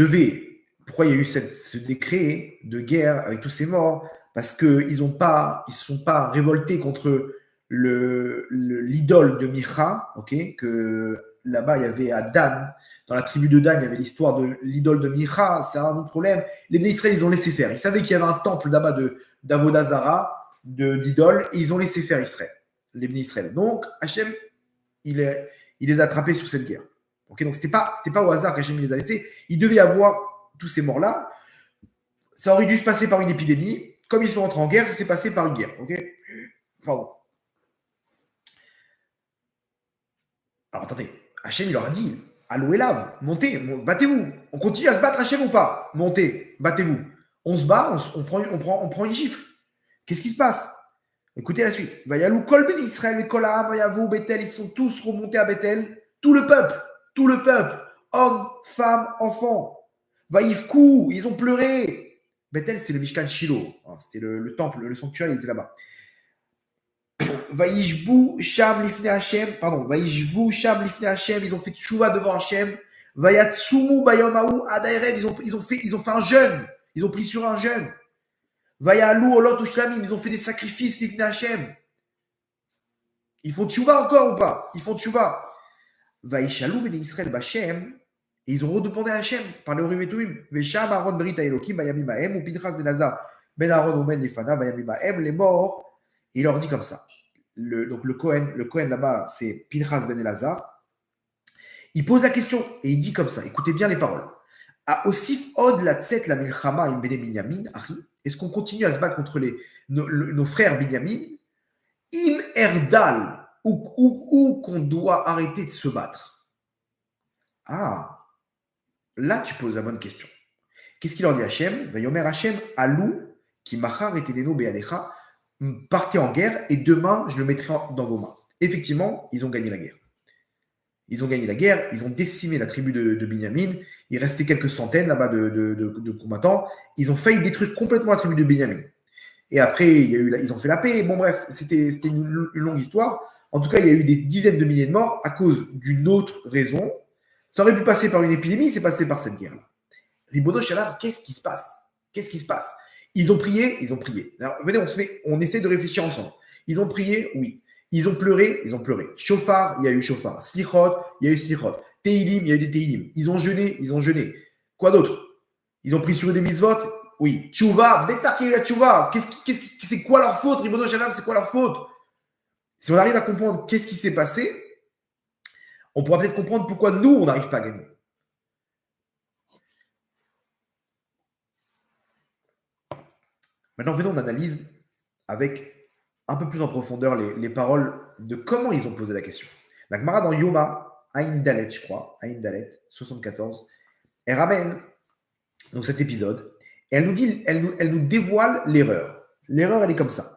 S1: pourquoi il y a eu ce décret de guerre avec tous ces morts? Parce qu'ils ne sont pas révoltés contre l'idole de Micha, okay, que là-bas, il y avait à Dan, dans la tribu de Dan, il y avait l'histoire de l'idole de Micha, c'est un autre problème. Les Bnei Israël, ils ont laissé faire. Ils savaient qu'il y avait un temple là-bas d'Avodazara, d'idole, et ils ont laissé faire Israël, les Bnei Israël. Donc, Hachem, il les a attrapés sur cette guerre. Okay, donc, c'était pas au hasard qu'Hachem les a laissés. Il devait y avoir tous ces morts-là. Ça aurait dû se passer par une épidémie. Comme ils sont entrés en guerre, ça s'est passé par une guerre. Okay, pardon. Alors, attendez. Hachem, il leur a dit, allô et lave, montez, battez-vous. On continue à se battre, Hachem, ou pas? Montez, battez-vous. On se bat, on prend une gifle. Qu'est-ce qui se passe? Écoutez la suite. Vayalou kol ben Israël et kol ha'am vayavou Bethel. Ils sont tous remontés à Bethel. Tout le peuple, hommes, femmes, enfants. Vaïfkou, ils ont pleuré. Bethel, c'est le Mishkan Shiloh. C'était le temple, le sanctuaire, il était là-bas. Vaïjbou Sham Lifne Hashem. Ils ont fait tchouva devant Hashem. Vayatsumu Bayomaou Adaerev. Ils ont fait un jeûne. Ils ont pris sur un jeûne. Vayalou Olot Ushlamim. Ils ont fait des sacrifices Lifne Hashem. Ils font tchouva encore ou pas? Ils font tchouva. Vaïchalou ben Israël Bachem. Et ils ont redemandé à Hashem par le Urim et Tumim. Vesham Aaron Berit Elokim Bayamim Haem ou Pinchas ben Azar ben Aaron Omen Lefana Bayamim Haem. Les morts. Et il leur dit comme ça. Donc le Kohen là-bas, c'est Pinchas ben Elazar. Il pose la question et il dit comme ça. Écoutez bien les paroles. A Osif Od la Tzet la Milchama im Bene Binyamin Ari. Est-ce qu'on continue à se battre contre nos frères Binyamin? Im Erdal. Ou qu'on doit arrêter de se battre? Ah, là tu poses la bonne question. Qu'est-ce qu'il leur dit Hachem? Vayomer Hachem, Alou, qui machar et tedeno be'alecha, partez en guerre et demain je le mettrai dans vos mains. Effectivement, ils ont gagné la guerre. Ils ont décimé la tribu de Binyamin. Il restait quelques centaines là-bas de combattants. Ils ont failli détruire complètement la tribu de Binyamin. Et après, ils ont fait la paix. Bon, bref, c'était une longue histoire. En tout cas, il y a eu des dizaines de milliers de morts à cause d'une autre raison. Ça aurait pu passer par une épidémie, c'est passé par cette guerre-là. Ribono Shalom, qu'est-ce qui se passe? Ils ont prié. Alors, venez, on essaie de réfléchir ensemble. Ils ont prié, oui. Ils ont pleuré. Shofar, il y a eu shofar. Slichot, il y a eu slichot. Teilim, il y a eu des teilim. Ils ont jeûné. Quoi d'autre? Ils ont pris sur des mitzvot. Oui. Tchouva, bêta qui est la tchouva. C'est quoi leur faute? Ribono Shalom, c'est quoi leur faute? Si on arrive à comprendre qu'est-ce qui s'est passé, on pourra peut-être comprendre pourquoi nous, on n'arrive pas à gagner. Maintenant, venons, on analyse avec un peu plus en profondeur les paroles de comment ils ont posé la question. La Gemara dans Yoma, Aïn Dalet, je crois, Aïn Dalet, 74, elle ramène donc cet épisode et elle nous dévoile l'erreur. L'erreur, elle est comme ça.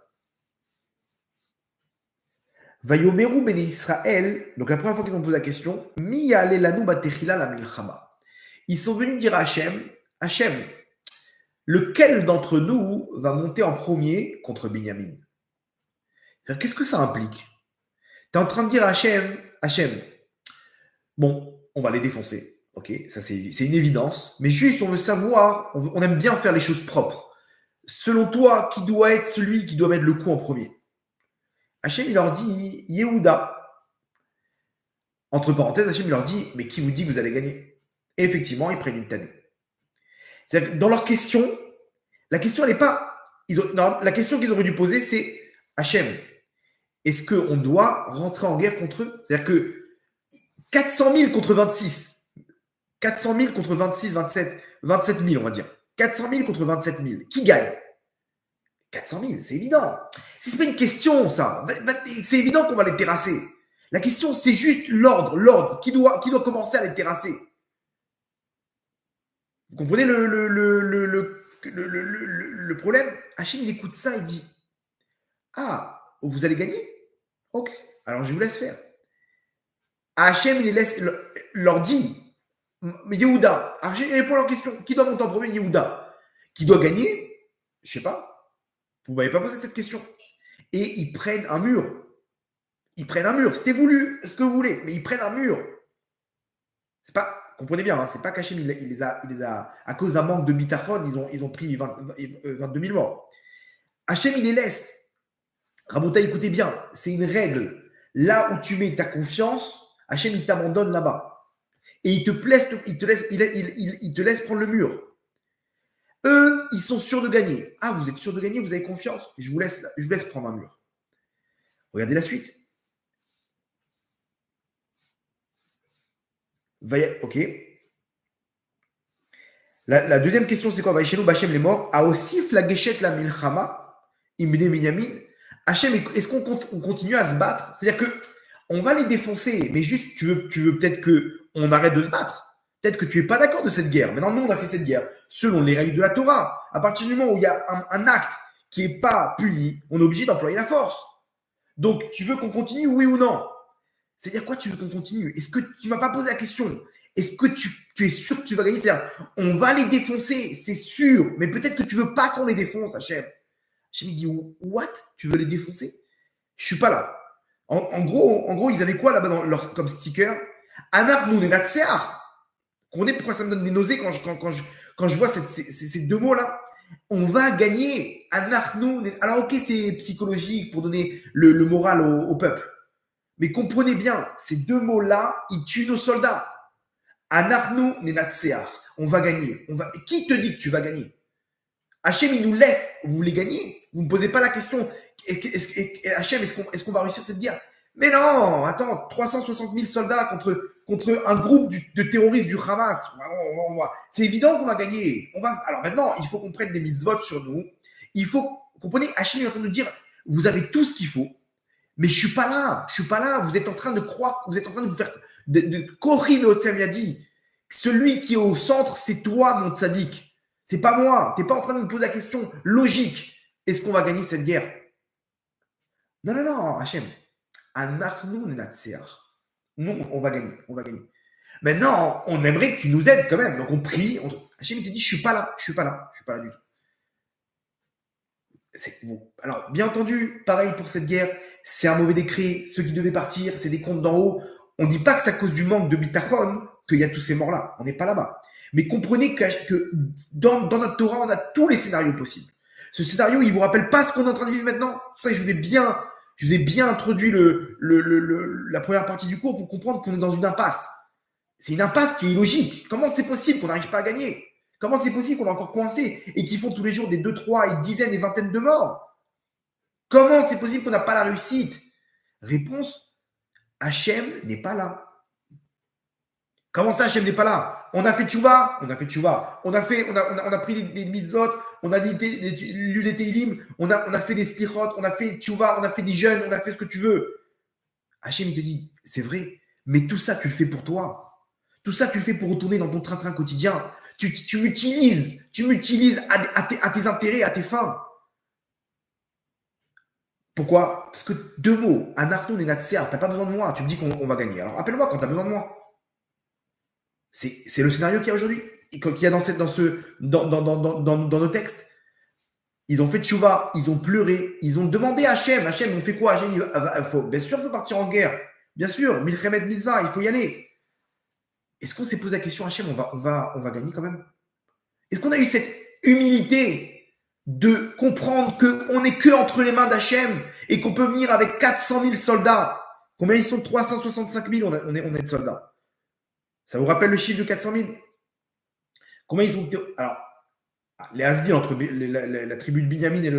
S1: Vayomeru Bene Israël, donc la première fois qu'ils ont posé la question, Mi Ya'alelanu Batechila la Milchama. Ils sont venus dire à Hachem, lequel d'entre nous va monter en premier contre Binyamin? Qu'est-ce que ça implique? Tu es en train de dire à Hachem, bon, on va les défoncer. Ok, ça c'est une évidence. Mais juste, on veut savoir, on aime bien faire les choses propres. Selon toi, qui doit être celui qui doit mettre le coup en premier? Hachem, il leur dit Yehuda. Entre parenthèses, Hachem, il leur dit, mais qui vous dit que vous allez gagner? Et effectivement, ils prennent une tannée. C'est-à-dire que dans leur question, la question, elle n'est pas. La question qu'ils auraient dû poser, c'est Hachem, est-ce qu'on doit rentrer en guerre contre eux? C'est-à-dire que 400 000 contre 26, 400 000 contre 26, 27 000, on va dire. 400 000 contre 27 000. Qui gagne? 400 000, c'est évident. Si ce n'est pas une question, ça, c'est évident qu'on va les terrasser. La question, c'est juste l'ordre. Qui doit commencer à les terrasser? Vous comprenez le problème? Hachem, il écoute ça et dit, ah, vous allez gagner? Ok, alors je vous laisse faire. Hachem, il leur dit, Yehuda, Hachem, il répond à leur question. Qui doit monter en premier? Yehuda. Qui doit gagner? Je sais pas. Vous ne m'avez pas posé cette question. Et ils prennent un mur. C'était voulu ce que vous voulez, mais ils prennent un mur. C'est pas, comprenez bien, hein, c'est pas qu'Hachem, il les a, à cause d'un manque de bitachon, ils ont pris 22 000 morts. Hachem, il les laisse. Rabotai, écoutez bien, c'est une règle. Là où tu mets ta confiance, Hachem, il t'abandonne là-bas. Et il te laisse prendre le mur. Eux, ils sont sûrs de gagner. Ah, vous êtes sûrs de gagner, vous avez confiance? Je vous laisse prendre un mur. Regardez la suite. Ok. La deuxième question, c'est quoi? Vaïchenou, Bachem les morts. A aussi flageshet la milchama, imde minyamin. Hachem, est-ce qu'on continue à se battre? C'est-à-dire que on va les défoncer, mais juste, tu veux peut-être qu'on arrête de se battre. Peut-être que tu n'es pas d'accord de cette guerre. Maintenant, nous, on a fait cette guerre selon les règles de la Torah. À partir du moment où il y a un acte qui n'est pas puni, on est obligé d'employer la force. Donc, tu veux qu'on continue, oui ou non? C'est-à-dire quoi, tu veux qu'on continue? Est-ce que tu ne m'as pas posé la question? Est-ce que tu es sûr que tu vas gagner? C'est-à-dire, on va les défoncer, c'est sûr. Mais peut-être que tu ne veux pas qu'on les défonce, Hachem. Hachem, il dit, what? Tu veux les défoncer? Je ne suis pas là. En gros, ils avaient quoi là-bas comme sticker? Anar nous ne On est pourquoi ça me donne des nausées quand je vois ces deux mots-là. On va gagner. Anar nous. Alors, ok, c'est psychologique pour donner le moral au peuple. Mais comprenez bien, ces deux mots-là, ils tuent nos soldats. Anarnu nenatseach. On va gagner. Qui te dit que tu vas gagner? Hachem, il nous laisse. Vous voulez gagner? Vous ne me posez pas la question. Hachem, est-ce qu'on va réussir cette guerre? Mais non, attends, 360 000 soldats contre un groupe de terroristes du Hamas. C'est évident qu'on va gagner. Alors maintenant, il faut qu'on prenne des mitzvot sur nous. Vous comprenez, Hachem est en train de nous dire, vous avez tout ce qu'il faut. Mais je suis pas là. Vous êtes en train de croire, vous êtes en train de vous faire Kochi Veotsem dit, celui qui est au centre, c'est toi, mon tzaddik. C'est pas moi. Tu n'es pas en train de me poser la question logique. Est-ce qu'on va gagner cette guerre? Non, Hachem. Nous, on va gagner. Maintenant, on aimerait que tu nous aides quand même. Donc on prie. Hachem, il te dit, je suis pas là du tout. Alors, bien entendu, pareil pour cette guerre, c'est un mauvais décret. Ceux qui devaient partir, c'est des comptes d'en haut. On ne dit pas que c'est à cause du manque de bitachon qu'il y a tous ces morts-là. On n'est pas là-bas. Mais comprenez que dans notre Torah, on a tous les scénarios possibles. Ce scénario, il ne vous rappelle pas ce qu'on est en train de vivre maintenant. C'est pour ça que je vous ai bien introduit la première partie du cours pour comprendre qu'on est dans une impasse. C'est une impasse qui est illogique. Comment c'est possible qu'on n'arrive pas à gagner? Comment c'est possible qu'on est encore coincé et qu'ils font tous les jours des 2, 3 et dizaines et vingtaines de morts? Comment c'est possible qu'on n'a pas la réussite? Réponse, Hachem n'est pas là. Comment ça, Hachem n'est pas là? On a fait tchouva. On a pris des mitzvot, on a lu des Teilim, on a fait des slichot, on a fait tchouva, on a fait des jeûnes, on a fait ce que tu veux. Hachem, il te dit, c'est vrai, mais tout ça, tu le fais pour toi. Tout ça, tu le fais pour retourner dans ton train-train quotidien. Tu m'utilises à tes intérêts, à tes fins. Pourquoi? Parce que deux mots, Anarton et Natsia, tu n'as pas besoin de moi. Tu me dis qu'on va gagner. Alors appelle-moi quand tu as besoin de moi. C'est le scénario qu'il y a aujourd'hui, qu'il y a dans nos textes. Ils ont fait tchouva, ils ont pleuré, ils ont demandé à Hachem. Hachem, on fait quoi? Hachem, bien sûr, il faut partir en guerre. Bien sûr, Milchemet Mitzvah, il faut y aller. Est-ce qu'on s'est posé la question, Hachem, on va gagner quand même? Est-ce qu'on a eu cette humilité de comprendre qu'on n'est que entre les mains d'Hachem et qu'on peut venir avec 400 000 soldats? Combien ils sont? 365 000, on est de soldats. Ça vous rappelle le chiffre de 400 000? Combien ils ont? Alors, les Avdil entre la tribu de Binyamin et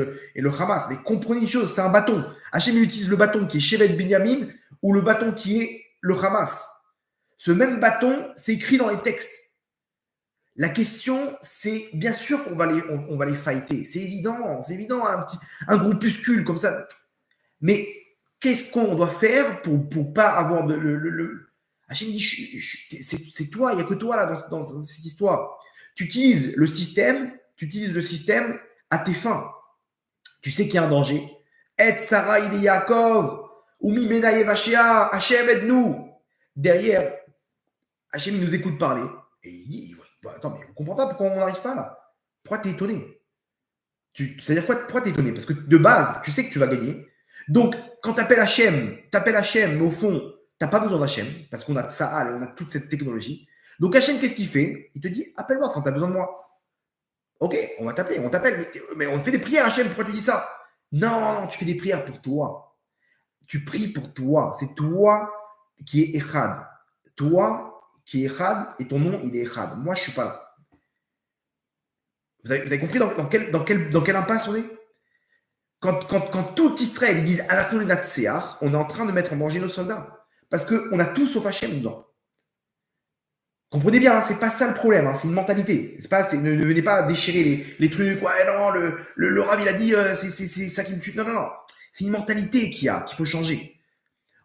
S1: le Hamas. Mais comprenez une chose, c'est un bâton. Hachem utilise le bâton qui est Shevet Binyamin ou le bâton qui est le Hamas. Ce même bâton, c'est écrit dans les textes. La question, c'est bien sûr qu'on va les fighter. C'est évident, un groupuscule comme ça. Mais qu'est-ce qu'on doit faire pour pas avoir de Hachem dit, c'est toi, il n'y a que toi là dans cette histoire. Tu utilises le système à tes fins. Tu sais qu'il y a un danger. Et Sarah il Yaakov, Umi Mena Yevashia, Hachem aide-nous. Derrière, Hachem il nous écoute parler. Et il dit, ouais, attends, mais vous comprenez pas pourquoi on n'arrive pas là? Pourquoi t'es étonné? C'est-à-dire quoi? Pourquoi t'es étonné? Parce que de base, tu sais que tu vas gagner. Donc, quand tu appelles Hachem, mais au fond, tu n'as pas besoin d'Hachem, parce qu'on a de ça, on a toute cette technologie. Donc, Hachem, qu'est-ce qu'il fait? Il te dit, appelle-moi quand tu as besoin de moi. Ok, on va t'appeler, on t'appelle, mais on fait des prières, Hachem, pourquoi tu dis ça? Non, tu fais des prières pour toi. Tu pries pour toi. C'est toi qui es Echad. Toi qui es Echad, et ton nom, il est Echad. Moi, je ne suis pas là. Vous avez compris dans quelle impasse on est? Quand tout Israël ils disent on est en train de mettre en danger nos soldats. Parce qu'on a tout sauf Hachem dedans. Comprenez bien, c'est pas ça le problème, c'est une mentalité. Ne venez pas déchirer les trucs. Ouais, non, le Rav il a dit c'est ça qui me tue. Non, non, non. C'est une mentalité qu'il faut changer.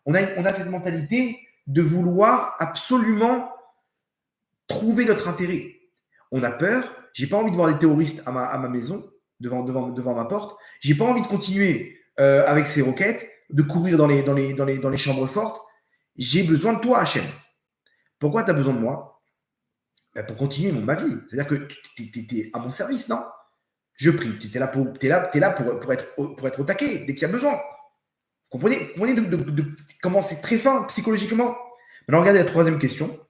S1: On a cette mentalité de vouloir absolument trouver notre intérêt. On a peur. J'ai pas envie de voir des terroristes à ma maison, devant ma porte. J'ai pas envie de continuer avec ces roquettes, de courir dans les chambres fortes. J'ai besoin de toi, Hachem. Pourquoi tu as besoin de moi? Pour continuer ma vie. C'est-à-dire que tu es à mon service, non? Je prie. Tu es là pour être au taquet dès qu'il y a besoin. Vous comprenez comment c'est très fin psychologiquement? Maintenant, regardez la troisième question.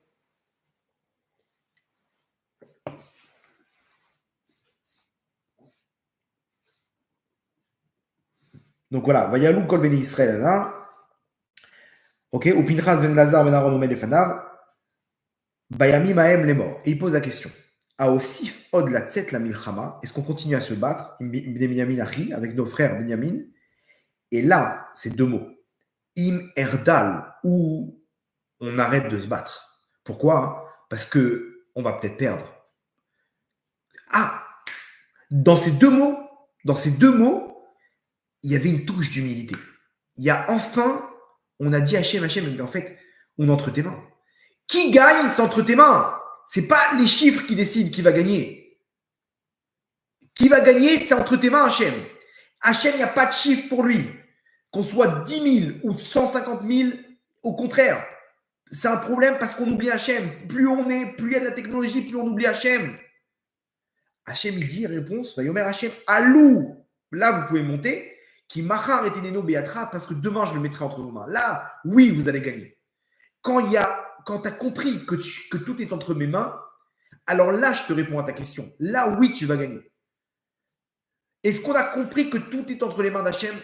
S1: Donc voilà, Vayalou kol beni Israël, hein? Ok, ou Pinchas ben Lazar ben Aaron omed lefanav, Bayami maem les morts. Et il pose la question. Aosif od la tset la milchama, est-ce qu'on continue à se battre, Binyamin Achi, avec nos frères Binyamin? Et là, c'est deux mots. Im erdal, où on arrête de se battre. Pourquoi? Parce que on va peut-être perdre. Ah, dans ces deux mots, il y avait une touche d'humilité. Il y a enfin, on a dit Hachem, mais en fait, on est entre tes mains. Qui gagne, c'est entre tes mains. C'est pas les chiffres qui décident qui va gagner. Qui va gagner, c'est entre tes mains, Hachem. Hachem, il n'y a pas de chiffre pour lui. Qu'on soit 10 000 ou 150 000, au contraire, c'est un problème parce qu'on oublie Hachem. Plus il y a de la technologie, plus on oublie Hachem. Hachem, il dit, réponse, Vayomer Hachem, Alou. Là, vous pouvez monter. Qui machar et teneno beatra, parce que demain, je le mettrai entre vos mains. Là, oui, vous allez gagner. Quand tu as compris que tout est entre mes mains, alors là, je te réponds à ta question. Là, oui, tu vas gagner. Est-ce qu'on a compris que tout est entre les mains d'Hachem?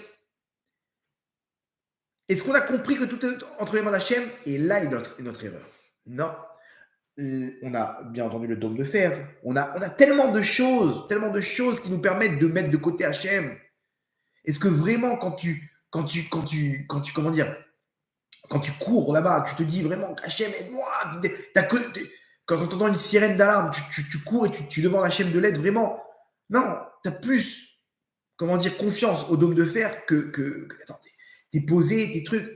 S1: Est-ce qu'on a compris que tout est entre les mains d'Hachem? Et là, il y a notre erreur. Non. On a bien entendu le dôme de fer. On a tellement de choses qui nous permettent de mettre de côté Hachem. Est-ce que vraiment, quand tu cours là-bas, tu te dis vraiment, Hachem, aide-moi. Quand tu entends une sirène d'alarme, tu cours et tu demandes à Hachem de l'aide, vraiment. Non, tu as plus, confiance au dôme de fer que attends, t'es posé, tes trucs.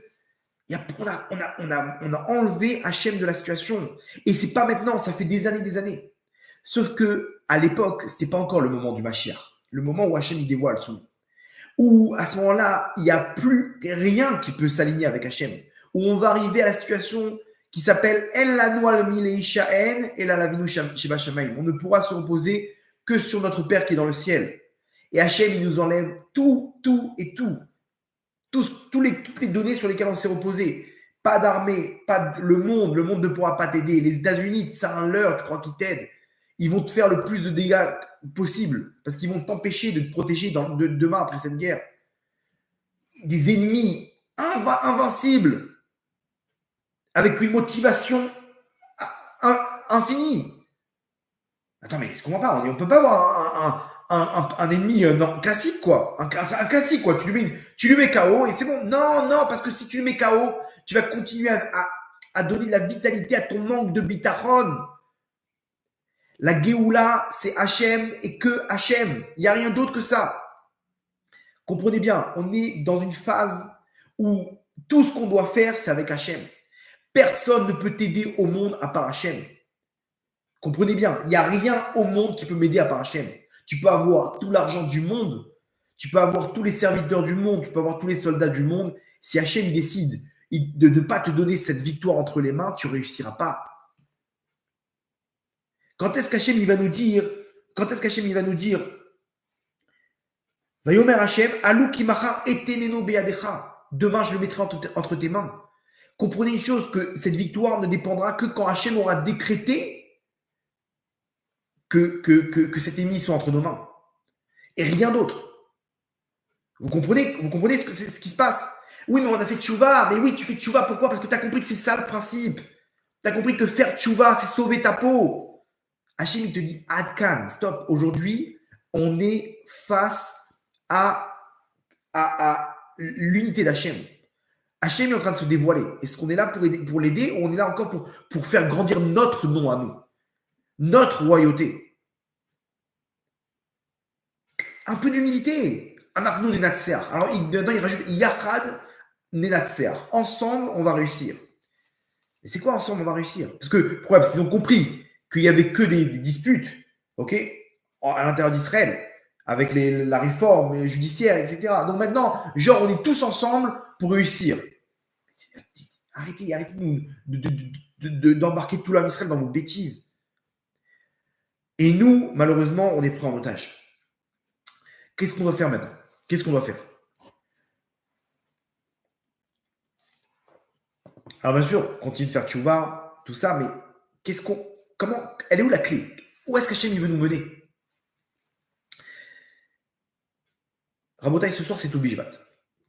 S1: On a enlevé Hachem de la situation. Et c'est pas maintenant, ça fait des années. Sauf que à l'époque, c'était pas encore le moment du Mashiach, le moment où Hachem il dévoile son nom. Où à ce moment-là, il n'y a plus rien qui peut s'aligner avec Hachem. Où on va arriver à la situation qui s'appelle En lanu al mileishaen el alavinu sheba shamayim. On ne pourra se reposer que sur notre Père qui est dans le ciel. Et Hachem, il nous enlève tout. Toutes les données sur lesquelles on s'est reposé. Pas d'armée, le monde ne pourra pas t'aider. Les États-Unis, c'est un leurre, tu crois qu'ils t'aident. Ils vont te faire le plus de dégâts possible parce qu'ils vont t'empêcher de te protéger demain après cette guerre. Des ennemis invincibles avec une motivation infinie. Attends, mais je comprends pas. On ne peut pas avoir un ennemi classique, quoi. Un classique, quoi. Tu lui mets KO et c'est bon. Non, parce que si tu lui mets KO, tu vas continuer à donner de la vitalité à ton manque de bitachon. La Géoula, c'est Hachem et que Hachem. Il n'y a rien d'autre que ça. Comprenez bien, on est dans une phase où tout ce qu'on doit faire, c'est avec Hachem. Personne ne peut t'aider au monde à part Hachem. Comprenez bien, il n'y a rien au monde qui peut m'aider à part Hachem. Tu peux avoir tout l'argent du monde, tu peux avoir tous les serviteurs du monde, tu peux avoir tous les soldats du monde. Si Hachem décide de ne pas te donner cette victoire entre les mains, tu ne réussiras pas. Quand est-ce qu'Hachem il va nous dire, Vayomer Hachem, Alou kimacha eteneno beyadecha. Demain, je le mettrai entre tes mains. Comprenez une chose, que cette victoire ne dépendra que quand Hachem aura décrété que cette ennemi soit entre nos mains. Et rien d'autre. Vous comprenez ce qui se passe? Oui, mais on a fait tchouva. Mais oui, tu fais tchouva. Pourquoi? Parce que tu as compris que c'est ça le principe. Tu as compris que faire tchouva, c'est sauver ta peau. Hachem, il te dit, Adkan, stop. Aujourd'hui, on est face à l'unité d'Hachem. Hachem est en train de se dévoiler. Est-ce qu'on est là pour l'aider ou on est là encore pour faire grandir notre nom à nous, notre royauté? Un peu d'humilité. Anarno Nenatser. Alors, dedans, il rajoute Yachad Nenatser. Ensemble, on va réussir. Et c'est quoi ensemble, on va réussir? Pourquoi? Parce qu'ils ont compris qu'il n'y avait que des disputes, ok, à l'intérieur d'Israël, avec la réforme judiciaire, etc. Donc maintenant, genre, on est tous ensemble pour réussir. Arrêtez d'embarquer tout l'homme Israël dans vos bêtises. Et nous, malheureusement, on est pris en otage. Qu'est-ce qu'on doit faire maintenant? Qu'est-ce qu'on doit faire? Alors bien sûr, continue de faire tchouva, tout ça, mais elle est où la clé? Où est-ce qu'Hachem veut nous mener? Rabotai, ce soir, c'est Toubishvat.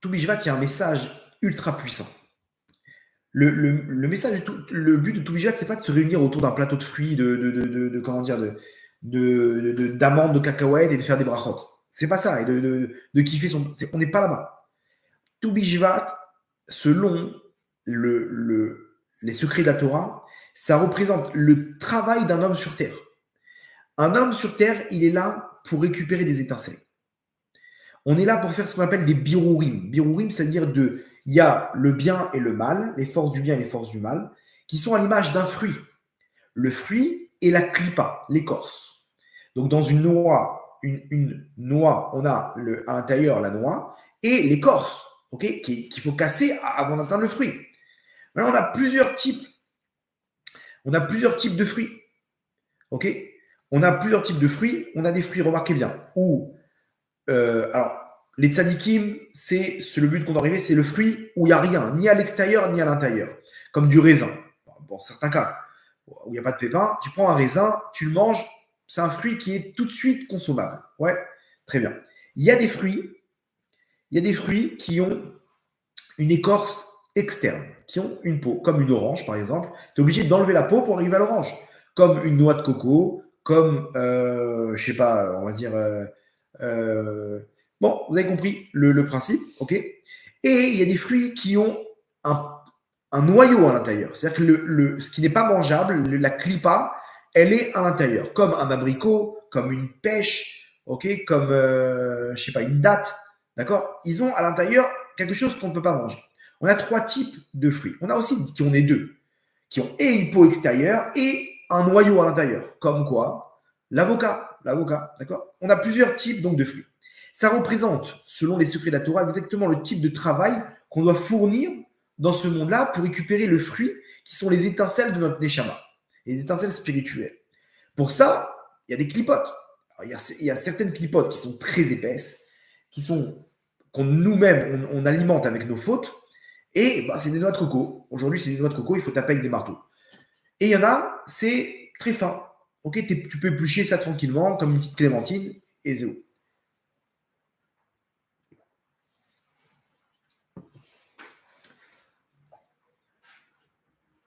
S1: Toubishvat, il y a un message ultra puissant. Le message, le but de Toubishvat, c'est pas de se réunir autour d'un plateau de fruits, d'amandes, de cacahuètes et de faire des brachot. C'est pas ça, et de kiffer on n'est pas là-bas. Toubishvat, selon les secrets de la Torah, ça représente le travail d'un homme sur terre. Un homme sur terre, il est là pour récupérer des étincelles. On est là pour faire ce qu'on appelle des birourim. Birourim, c'est-à-dire il y a le bien et le mal, les forces du bien et les forces du mal, qui sont à l'image d'un fruit. Le fruit est la clipa, l'écorce. Donc dans une noix, une noix, on a à l'intérieur la noix et l'écorce, okay, qu'il faut casser avant d'atteindre le fruit. Maintenant, on a plusieurs types de fruits. Ok? On a plusieurs types de fruits. On a des fruits, remarquez bien, alors, les tzadikim, c'est le but qu'on doit arriver, c'est le fruit où il n'y a rien, ni à l'extérieur, ni à l'intérieur. Comme du raisin. Bon, certains cas où il n'y a pas de pépins, tu prends un raisin, tu le manges, c'est un fruit qui est tout de suite consommable. Ouais, très bien. Il y a des fruits qui ont une écorce externe, qui ont une peau, comme une orange par exemple. Tu es obligé d'enlever la peau pour arriver à l'orange. Comme une noix de coco, comme, je sais pas, on va dire... bon, vous avez compris le principe, ok? Et il y a des fruits qui ont un noyau à l'intérieur. C'est-à-dire que ce qui n'est pas mangeable, la clipa, elle est à l'intérieur. Comme un abricot, comme une pêche, ok? Comme, je sais pas, une date, d'accord? Ils ont à l'intérieur quelque chose qu'on ne peut pas manger. On a 3 types de fruits. On a aussi qui ont les deux, qui ont et une peau extérieure et un noyau à l'intérieur. Comme quoi? L'avocat, d'accord? On a plusieurs types donc de fruits. Ça représente, selon les secrets de la Torah, exactement le type de travail qu'on doit fournir dans ce monde-là pour récupérer le fruit qui sont les étincelles de notre neshama, les étincelles spirituelles. Pour ça, il y a des clipotes. Il y a certaines clipotes qui sont très épaisses, qu'on nous-mêmes, on alimente avec nos fautes, et c'est des noix de coco. Aujourd'hui, c'est des noix de coco, il faut taper avec des marteaux. Et il y en a, c'est très fin. Ok, tu peux éplucher ça tranquillement, comme une petite clémentine, et c'est où.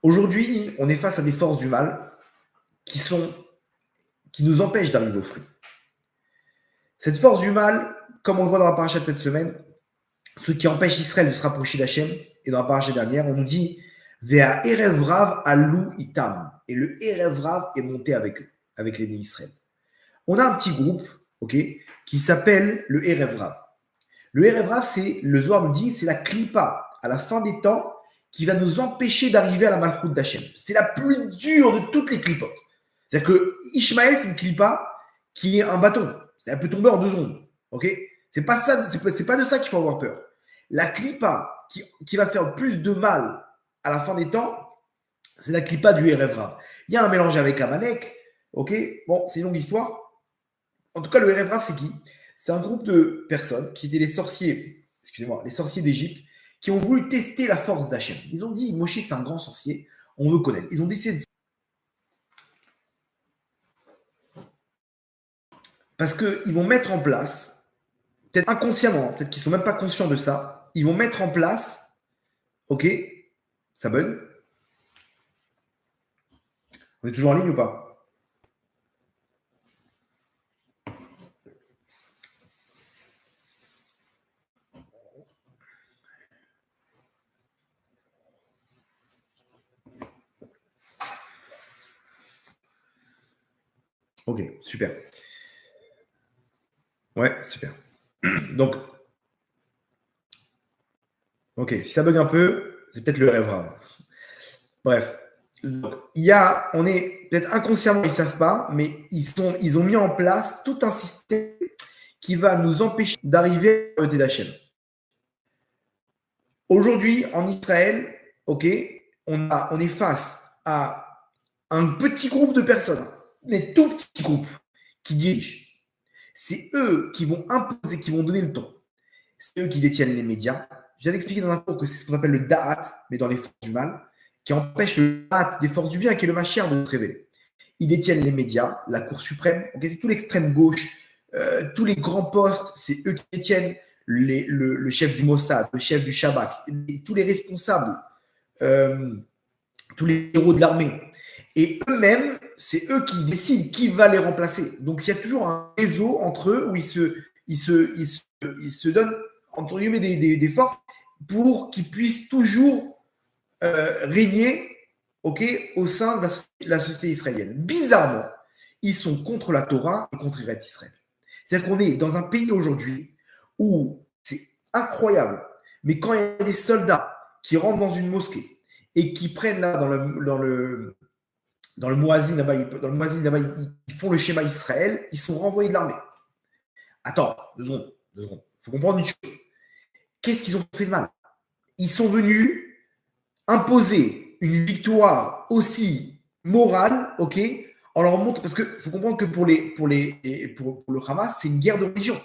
S1: Aujourd'hui, on est face à des forces du mal qui nous empêchent d'arriver aux fruits. Cette force du mal, comme on le voit dans la paracha de cette semaine, ce qui empêche Israël de se rapprocher d'Hachem, et dans la paracha dernière, on nous dit Vea Erev Rav alou itam. Et le Erev Rav est monté avec eux, avec les d'Israël. On a un petit groupe, ok, qui s'appelle le Erev Rav. Le Erev Rav, le Zohar nous dit, c'est la klipa, à la fin des temps qui va nous empêcher d'arriver à la malchoute d'Hachem. C'est la plus dure de toutes les clipotes. C'est-à-dire que Ishmaël, c'est une clipa qui est un bâton. Ça peut tomber en 2 secondes. Ok? C'est pas ça, c'est pas de ça qu'il faut avoir peur. La clipa qui va faire plus de mal à la fin des temps, c'est la clipa du Erev Rav. Il y a un mélange avec Amalek. Ok? Bon, c'est une longue histoire. En tout cas, le Erev Rav, c'est qui? C'est un groupe de personnes qui étaient les sorciers d'Égypte, qui ont voulu tester la force d'Hachem. Ils ont dit, Moshe, c'est un grand sorcier, on veut connaître. Ils ont décidé parce qu'ils vont mettre en place, peut-être inconsciemment, peut-être qu'ils ne sont même pas conscients de ça, ils vont mettre en place, ok, ça bug. On est toujours en ligne ou pas? Ok, super. Ouais, super. Donc, ok, si ça bug un peu, c'est peut-être le rêve rare. Bref, on est peut-être inconsciemment, ils ne savent pas, mais ils ont mis en place tout un système qui va nous empêcher d'arriver à la d'Hachem. Aujourd'hui, en Israël, ok, on est face à un petit groupe de personnes, mais tout petit groupe qui dirigent. C'est eux qui vont imposer, qui vont donner le ton. C'est eux qui détiennent les médias. J'avais expliqué dans un cours que c'est ce qu'on appelle le Da'at, mais dans les forces du mal, qui empêche le Da'at des forces du bien, qui est le Mashiach, de se révéler. Ils détiennent les médias, la Cour suprême, okay, c'est tout l'extrême gauche, tous les grands postes, c'est eux qui détiennent le chef du Mossad, le chef du Shabak, tous les responsables, tous les héros de l'armée. Et eux-mêmes, c'est eux qui décident qui va les remplacer. Donc, il y a toujours un réseau entre eux où ils se donnent, entre guillemets, des forces pour qu'ils puissent toujours régner, okay, au sein de la société israélienne. Bizarrement, ils sont contre la Torah et contre Israël. C'est-à-dire qu'on est dans un pays aujourd'hui où c'est incroyable, mais quand il y a des soldats qui rentrent dans une mosquée et qui prennent là dans le Moazine là-bas, ils font le schéma Israël, ils sont renvoyés de l'armée. Attends, 2 secondes. Il faut comprendre une chose. Qu'est-ce qu'ils ont fait de mal? Ils sont venus imposer une victoire aussi morale, ok, on leur montre, parce qu'il faut comprendre que pour le Hamas, c'est une guerre de religion.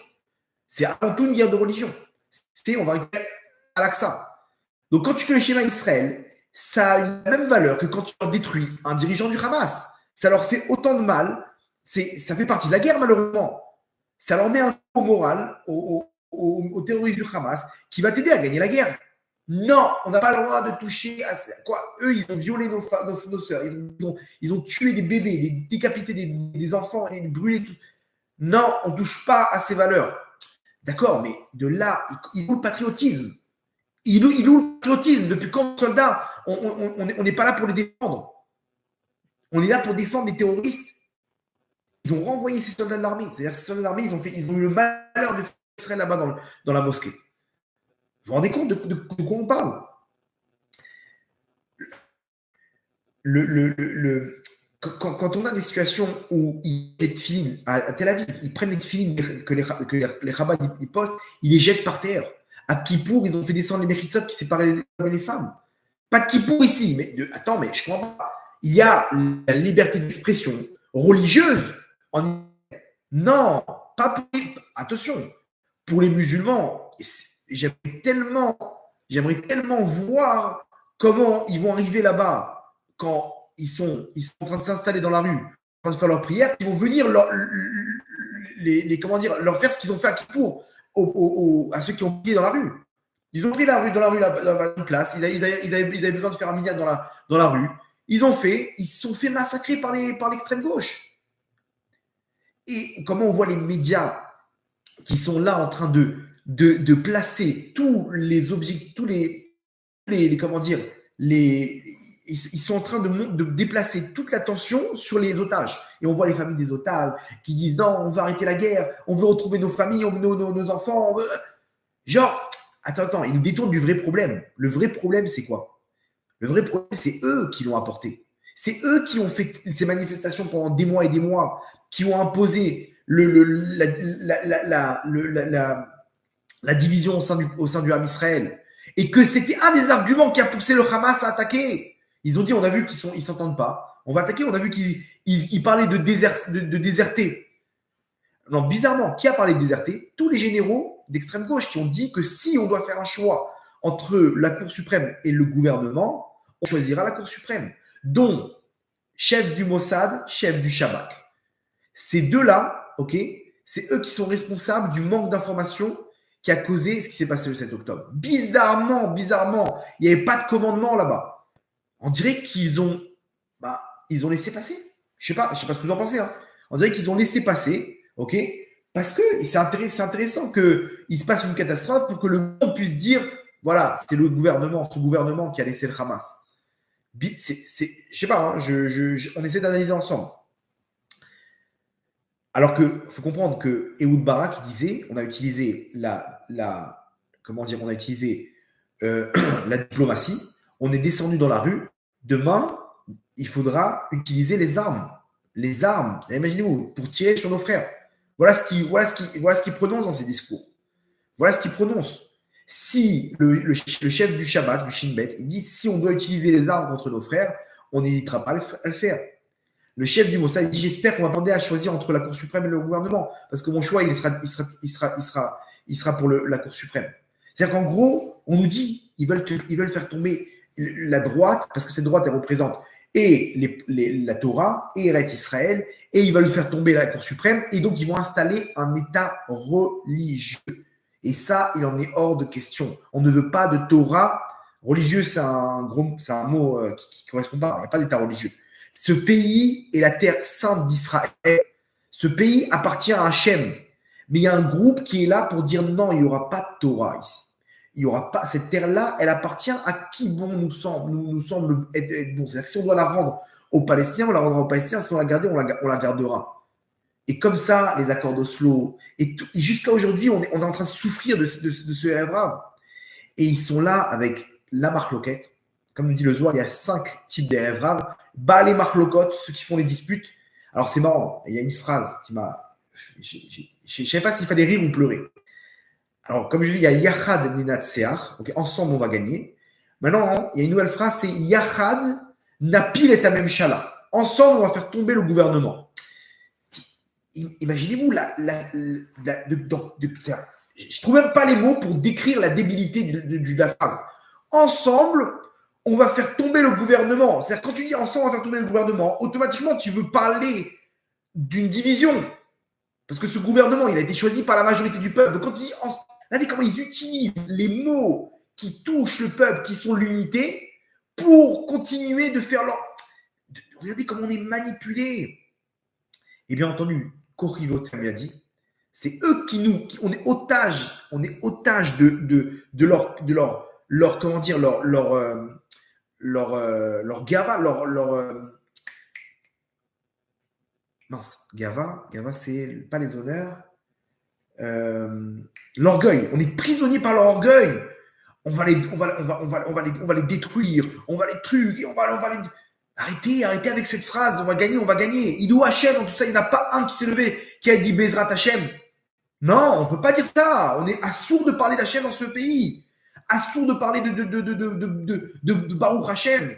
S1: C'est avant tout une guerre de religion. On va récupérer Al-Aqsa. Donc, quand tu fais le schéma Israël, ça a une même valeur que quand tu leur détruis un dirigeant du Hamas. Ça leur fait autant de mal. Ça fait partie de la guerre, malheureusement. Ça leur met un coup moral aux terroristes du Hamas qui va t'aider à gagner la guerre. Non, on n'a pas le droit de toucher à quoi. Eux, ils ont violé nos sœurs. Ils ont tué des bébés, décapité des enfants, et brûlé tout. Non, on ne touche pas à ces valeurs. D'accord, mais de là, il loue le patriotisme. Il loue le patriotisme. Depuis quand, soldats, on n'est pas là pour les défendre. On est là pour défendre des terroristes. Ils ont renvoyé ces soldats de l'armée. C'est-à-dire ces soldats de l'armée, ils ont eu le malheur de faire Israël là-bas dans la mosquée. Vous vous rendez compte de quoi on parle? Quand on a des situations où les tefilines, à Tel Aviv, ils prennent les tefilines que les rabbins ils postent, ils les jettent par terre. À Kippour, ils ont fait descendre les mechitsot qui séparaient les hommes et les femmes. Pas de Kippour ici, mais attends, mais je comprends pas. Il y a la liberté d'expression religieuse en non, pas pour attention, pour les musulmans. J'aimerais tellement voir comment ils vont arriver là-bas quand ils sont en train de s'installer dans la rue, en train de faire leur prière. Ils vont venir leur faire ce qu'ils ont fait à Kippour à ceux qui ont prié dans la rue. Ils ont pris dans la rue une place. Ils avaient besoin de faire un minyan dans la rue. Ils se sont fait massacrer par l'extrême gauche. Et comment on voit les médias qui sont là en train de placer tous les objets, ils sont en train de déplacer toute l'attention sur les otages. Et on voit les familles des otages qui disent non, on va arrêter la guerre, on veut retrouver nos familles, nos enfants. Genre, Attends, ils nous détournent du vrai problème. Le vrai problème, c'est quoi? Le vrai problème, c'est eux qui l'ont apporté. C'est eux qui ont fait ces manifestations pendant des mois et des mois, qui ont imposé la division au sein du Ham Israël. Et que c'était un des arguments qui a poussé le Hamas à attaquer. Ils ont dit, on a vu qu'ils ne s'entendent pas. On va attaquer, on a vu qu'ils parlaient de déserter. Non, bizarrement, qui a parlé de déserter? Tous les généraux d'extrême gauche qui ont dit que si on doit faire un choix entre la Cour suprême et le gouvernement, on choisira la Cour suprême, dont chef du Mossad, chef du Shabak. Ces deux-là, ok, c'est eux qui sont responsables du manque d'information qui a causé ce qui s'est passé le 7 octobre. Bizarrement, il n'y avait pas de commandement là-bas. On dirait qu'ils ont, ils ont laissé passer. Je sais pas ce que vous en pensez. Hein. On dirait qu'ils ont laissé passer, ok, parce que c'est intéressant qu'il se passe une catastrophe pour que le monde puisse dire, voilà, c'est ce gouvernement qui a laissé le Hamas. Je sais pas, hein, on essaie d'analyser ensemble. Alors que faut comprendre que Ehud Barak disait, on a utilisé la diplomatie, on est descendu dans la rue. Demain, il faudra utiliser les armes. Imaginez-vous, pour tirer sur nos frères. Voilà ce qu'il prononce dans ses discours. Voilà ce qu'il prononce. Si le chef du Shabbat, du Shin Bet, il dit si on doit utiliser les armes contre nos frères, on n'hésitera pas à le faire. Le chef du Mossad dit j'espère qu'on va demander à choisir entre la Cour suprême et le gouvernement, parce que mon choix il sera pour la Cour suprême. C'est-à-dire qu'en gros, on nous dit ils veulent faire tomber la droite, parce que cette droite elle représente et la Torah et Eretz Israël, et ils veulent faire tomber la Cour suprême, et donc ils vont installer un État religieux. Et ça, il en est hors de question. On ne veut pas de Torah. Religieux, c'est un mot qui ne correspond pas. Il n'y a pas d'État religieux. Ce pays est la terre sainte d'Israël. Ce pays appartient à Hachem. Mais il y a un groupe qui est là pour dire non, il n'y aura pas de Torah ici. Il n'y aura pas. Cette terre-là, elle appartient à qui bon nous semble être bon. C'est-à-dire que si on doit la rendre aux Palestiniens, on la rendra aux Palestiniens. Si on la garder, on la gardera. Et comme ça, les accords d'Oslo, et jusqu'à aujourd'hui, on est en train de souffrir de ce rêve grave. Et ils sont là avec la marloquette. Comme nous dit le Zohar, il y a 5 types de rêves graves. Les marloquotes, ceux qui font les disputes. Alors c'est marrant, il y a une phrase qui m'a... Je ne savais pas s'il fallait rire ou pleurer. Alors comme je dis, il y a Yachad Nenatseach, okay, ensemble on va gagner. Maintenant, il y a une nouvelle phrase, c'est Yachad Napil et Amem Shala. Ensemble, on va faire tomber le gouvernement. Imaginez-vous, je ne trouve même pas les mots pour décrire la débilité de la phrase. Ensemble, on va faire tomber le gouvernement. C'est-à-dire, quand tu dis ensemble, on va faire tomber le gouvernement, automatiquement, tu veux parler d'une division. Parce que ce gouvernement, il a été choisi par la majorité du peuple. Donc, quand tu dis regardez comment ils utilisent les mots qui touchent le peuple, qui sont l'unité, pour continuer de faire leur. Regardez comment on est manipulé. Et bien entendu, Korivot Samiadi, c'est eux on est otages de leur comment dire, leur gava, gava c'est pas les honneurs, l'orgueil. On est prisonnier par leur orgueil. On va les détruire, on va les trucs, et on va les. Arrêtez avec cette phrase, on va gagner. Idou Hachem, dans tout ça, il n'y en a pas un qui s'est levé, qui a dit Bezrat Hachem. Non, on ne peut pas dire ça. On est assourd de parler d'Hachem dans ce pays. Assourd de parler de Baruch Hachem.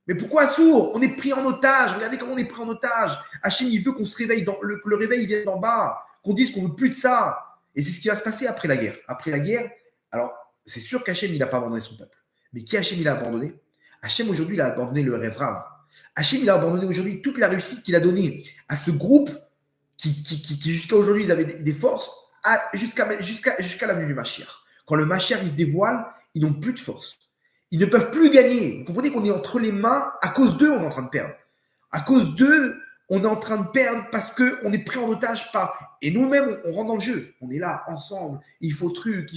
S1: Mais pourquoi assourd? On est pris en otage. Regardez comment on est pris en otage. Hachem, il veut qu'on se réveille, que le réveil vienne d'en bas, qu'on dise qu'on ne veut plus de ça. Et c'est ce qui va se passer après la guerre. Après la guerre, alors, c'est sûr qu'Hachem, il n'a pas abandonné son peuple. Mais qui Hachem, il a abandonné? Hachem, aujourd'hui, il a abandonné le rêve rave. Hachem, il a abandonné aujourd'hui toute la réussite qu'il a donnée à ce groupe qui jusqu'à aujourd'hui, ils avaient des forces, jusqu'à la venue du Mashiach. Quand le Mashiach, il se dévoile, ils n'ont plus de force. Ils ne peuvent plus gagner. Vous comprenez qu'on est entre les mains, à cause d'eux, on est en train de perdre. À cause d'eux, on est en train de perdre parce qu'on est pris en otage par... Et nous-mêmes, on rentre dans le jeu. On est là, ensemble, il faut truc,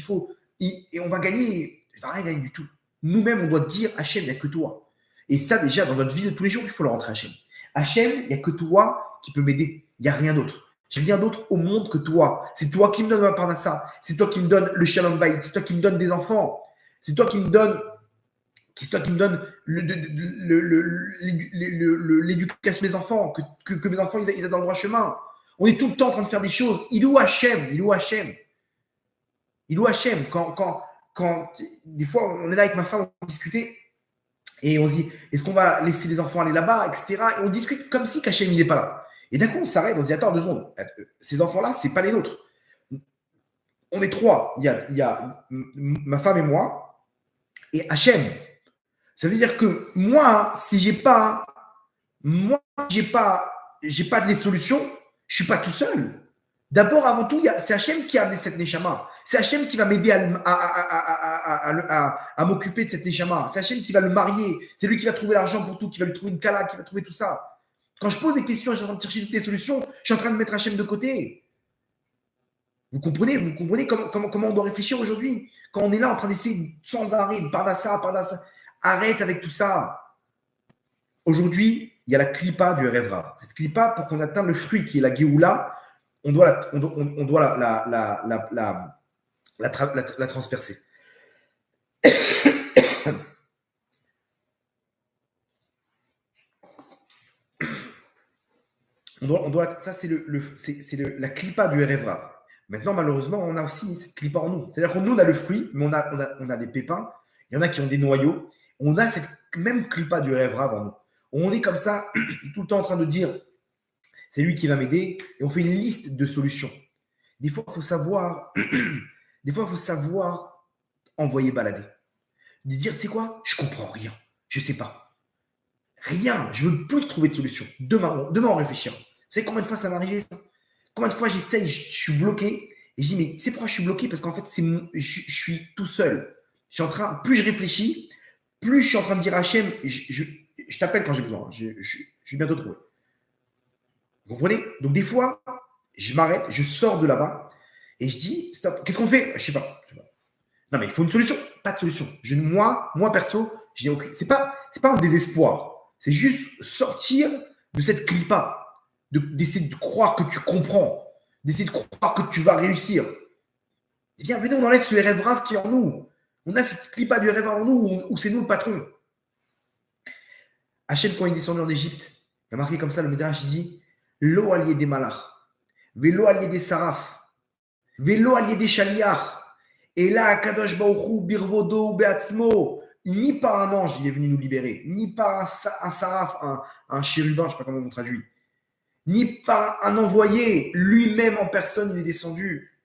S1: et on va gagner. Il ne va rien gagner du tout. Nous-mêmes, on doit dire, Hachem, il n'y a que toi. Et ça, déjà, dans notre vie de tous les jours, il faut le rentrer à Hachem. Hachem, il n'y a que toi qui peux m'aider. Il n'y a rien d'autre. J'ai rien d'autre au monde que toi. C'est toi qui me donnes ma parnassa. C'est toi qui me donnes le shalom bayit. C'est toi qui me donnes des enfants. C'est toi qui me donnes l'éducation des enfants, que mes enfants ils aient dans le droit chemin. On est tout le temps en train de faire des choses. Ilou Hachem, Ilou Hachem. Ilou Hachem. Quand des fois, on est là avec ma femme, on discutait et on se dit, est-ce qu'on va laisser les enfants aller là-bas, etc. Et on discute comme si Hachem il n'est pas là. Et d'un coup, on s'arrête, on se dit, attends 2 secondes. Ces enfants-là, c'est pas les nôtres. On est 3. Il y a ma femme et moi et Hachem. Ça veut dire que moi, si j'ai pas de les solutions, je suis pas tout seul. D'abord, avant tout, c'est Hachem qui a amené cette Neshama. C'est Hachem qui va m'aider à m'occuper de cette Neshama. C'est Hachem qui va le marier. C'est lui qui va trouver l'argent pour tout, qui va lui trouver une kala, qui va trouver tout ça. Quand je pose des questions, je suis en train de chercher toutes les solutions, je suis en train de mettre Hachem de côté. Vous comprenez comment on doit réfléchir aujourd'hui? Quand on est là en train d'essayer sans arrêt, pardassa, arrête avec tout ça. Aujourd'hui, il y a la klipa du Revra. Cette klipa, pour qu'on atteigne le fruit qui est la Géoula, on doit la transpercer. Ça, c'est la klipa du Revra. Maintenant, malheureusement, on a aussi cette klipa en nous. C'est-à-dire qu'on nous, on a le fruit, mais on a des pépins. Il y en a qui ont des noyaux. On a cette même klipa du Revra en nous. On est comme ça, tout le temps en train de dire, c'est lui qui va m'aider, et on fait une liste de solutions. Des fois, il faut savoir envoyer balader. De dire, tu sais quoi, je comprends rien, je ne sais pas. Rien, je ne veux plus trouver de solution. Demain, on réfléchira. Vous savez combien de fois ça m'est arrivé ça? Combien de fois j'essaye, je suis bloqué, et je dis, mais tu sais pourquoi je suis bloqué? Parce qu'en fait, je suis tout seul. Plus je réfléchis, plus je suis en train de dire à Hachem, je t'appelle quand j'ai besoin, je vais bientôt trouver. Vous comprenez? Donc des fois, je m'arrête, je sors de là-bas, et je dis, stop, qu'est-ce qu'on fait? Je sais pas. Non, mais il faut une solution. Pas de solution. Moi perso, je dis aucune. C'est pas un désespoir. C'est juste sortir de cette clipa. D'essayer de croire que tu comprends. D'essayer de croire que tu vas réussir. Eh bien, venez, on enlève ce rêve rave qui est en nous. On a cette clipa du rêve en nous où c'est nous le patron. Hachem, quand il est descendu en Égypte, il a marqué comme ça, le Midrash, il dit Lo allié des malach, velo allié des saraf, velo allié des chaliach. Et là, Kadosh Baruch Birvodo Beatzmo, ni par un ange, il est venu nous libérer, ni par un saraf, un chérubin, je ne sais pas comment on traduit, ni par un envoyé, lui-même en personne, il est descendu.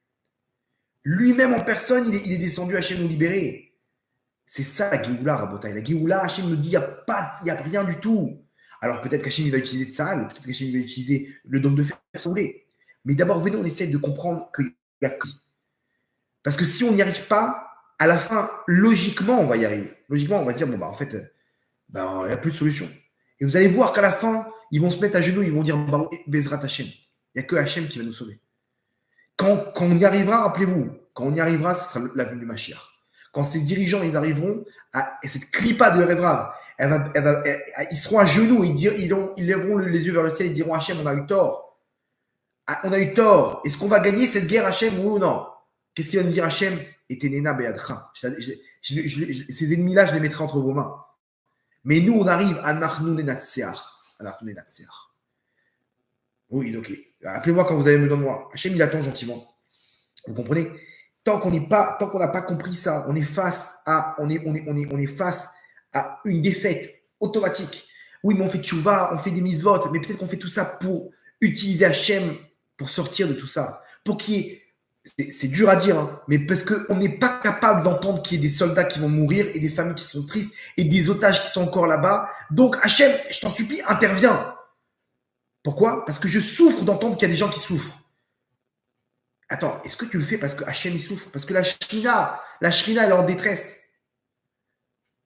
S1: Lui-même en personne, il est descendu, Hachem nous libérer. C'est ça la Géoula, Rabotai. La Géoula, Hachem nous dit, il n'y a rien du tout. Alors peut-être qu'Hachem va utiliser Tsahal, peut-être qu'Hachem va utiliser le dôme de fer, si vous voulez. Mais d'abord, venez, on essaie de comprendre qu'il y a que. Parce que si on n'y arrive pas, à la fin, logiquement, on va y arriver. Logiquement, on va se dire, bon, bah, en fait, il n'y a plus de solution. Et vous allez voir qu'à la fin, ils vont se mettre à genoux, ils vont dire, bah, Bezrat Hachem. Il n'y a que Hachem qui va nous sauver. Quand on y arrivera, rappelez-vous, quand on y arrivera, ce sera la venue du Mashiach. Quand ces dirigeants, ils arriveront à cette clipa de Revrav, ils seront à genoux, ils lèveront les yeux vers le ciel, ils diront, Hachem, on a eu tort. On a eu tort. Est-ce qu'on va gagner cette guerre, Hachem, oui ou non? Qu'est-ce qu'il va nous dire Hachem? Et Tenena Beadcha. Ces ennemis-là, je les mettrai entre vos mains. Mais nous, on arrive à Nachnu Nenatseach. Oui, donc, appelez-moi quand vous avez besoin de moi. Hachem, il attend gentiment. Vous comprenez? Tant qu'on n'a pas compris ça, on est face à une défaite automatique. Oui, mais on fait tchouva, on fait des mitzvot, mais peut-être qu'on fait tout ça pour utiliser Hachem pour sortir de tout ça. Pour qu'il y ait. C'est dur à dire, hein, mais parce qu'on n'est pas capable d'entendre qu'il y ait des soldats qui vont mourir et des familles qui sont tristes et des otages qui sont encore là-bas. Donc, Hachem, je t'en supplie, interviens. Pourquoi? Parce que je souffre d'entendre qu'il y a des gens qui souffrent. Attends, est-ce que tu le fais parce que Hachem, il souffre? Parce que la Shrina, elle est en détresse.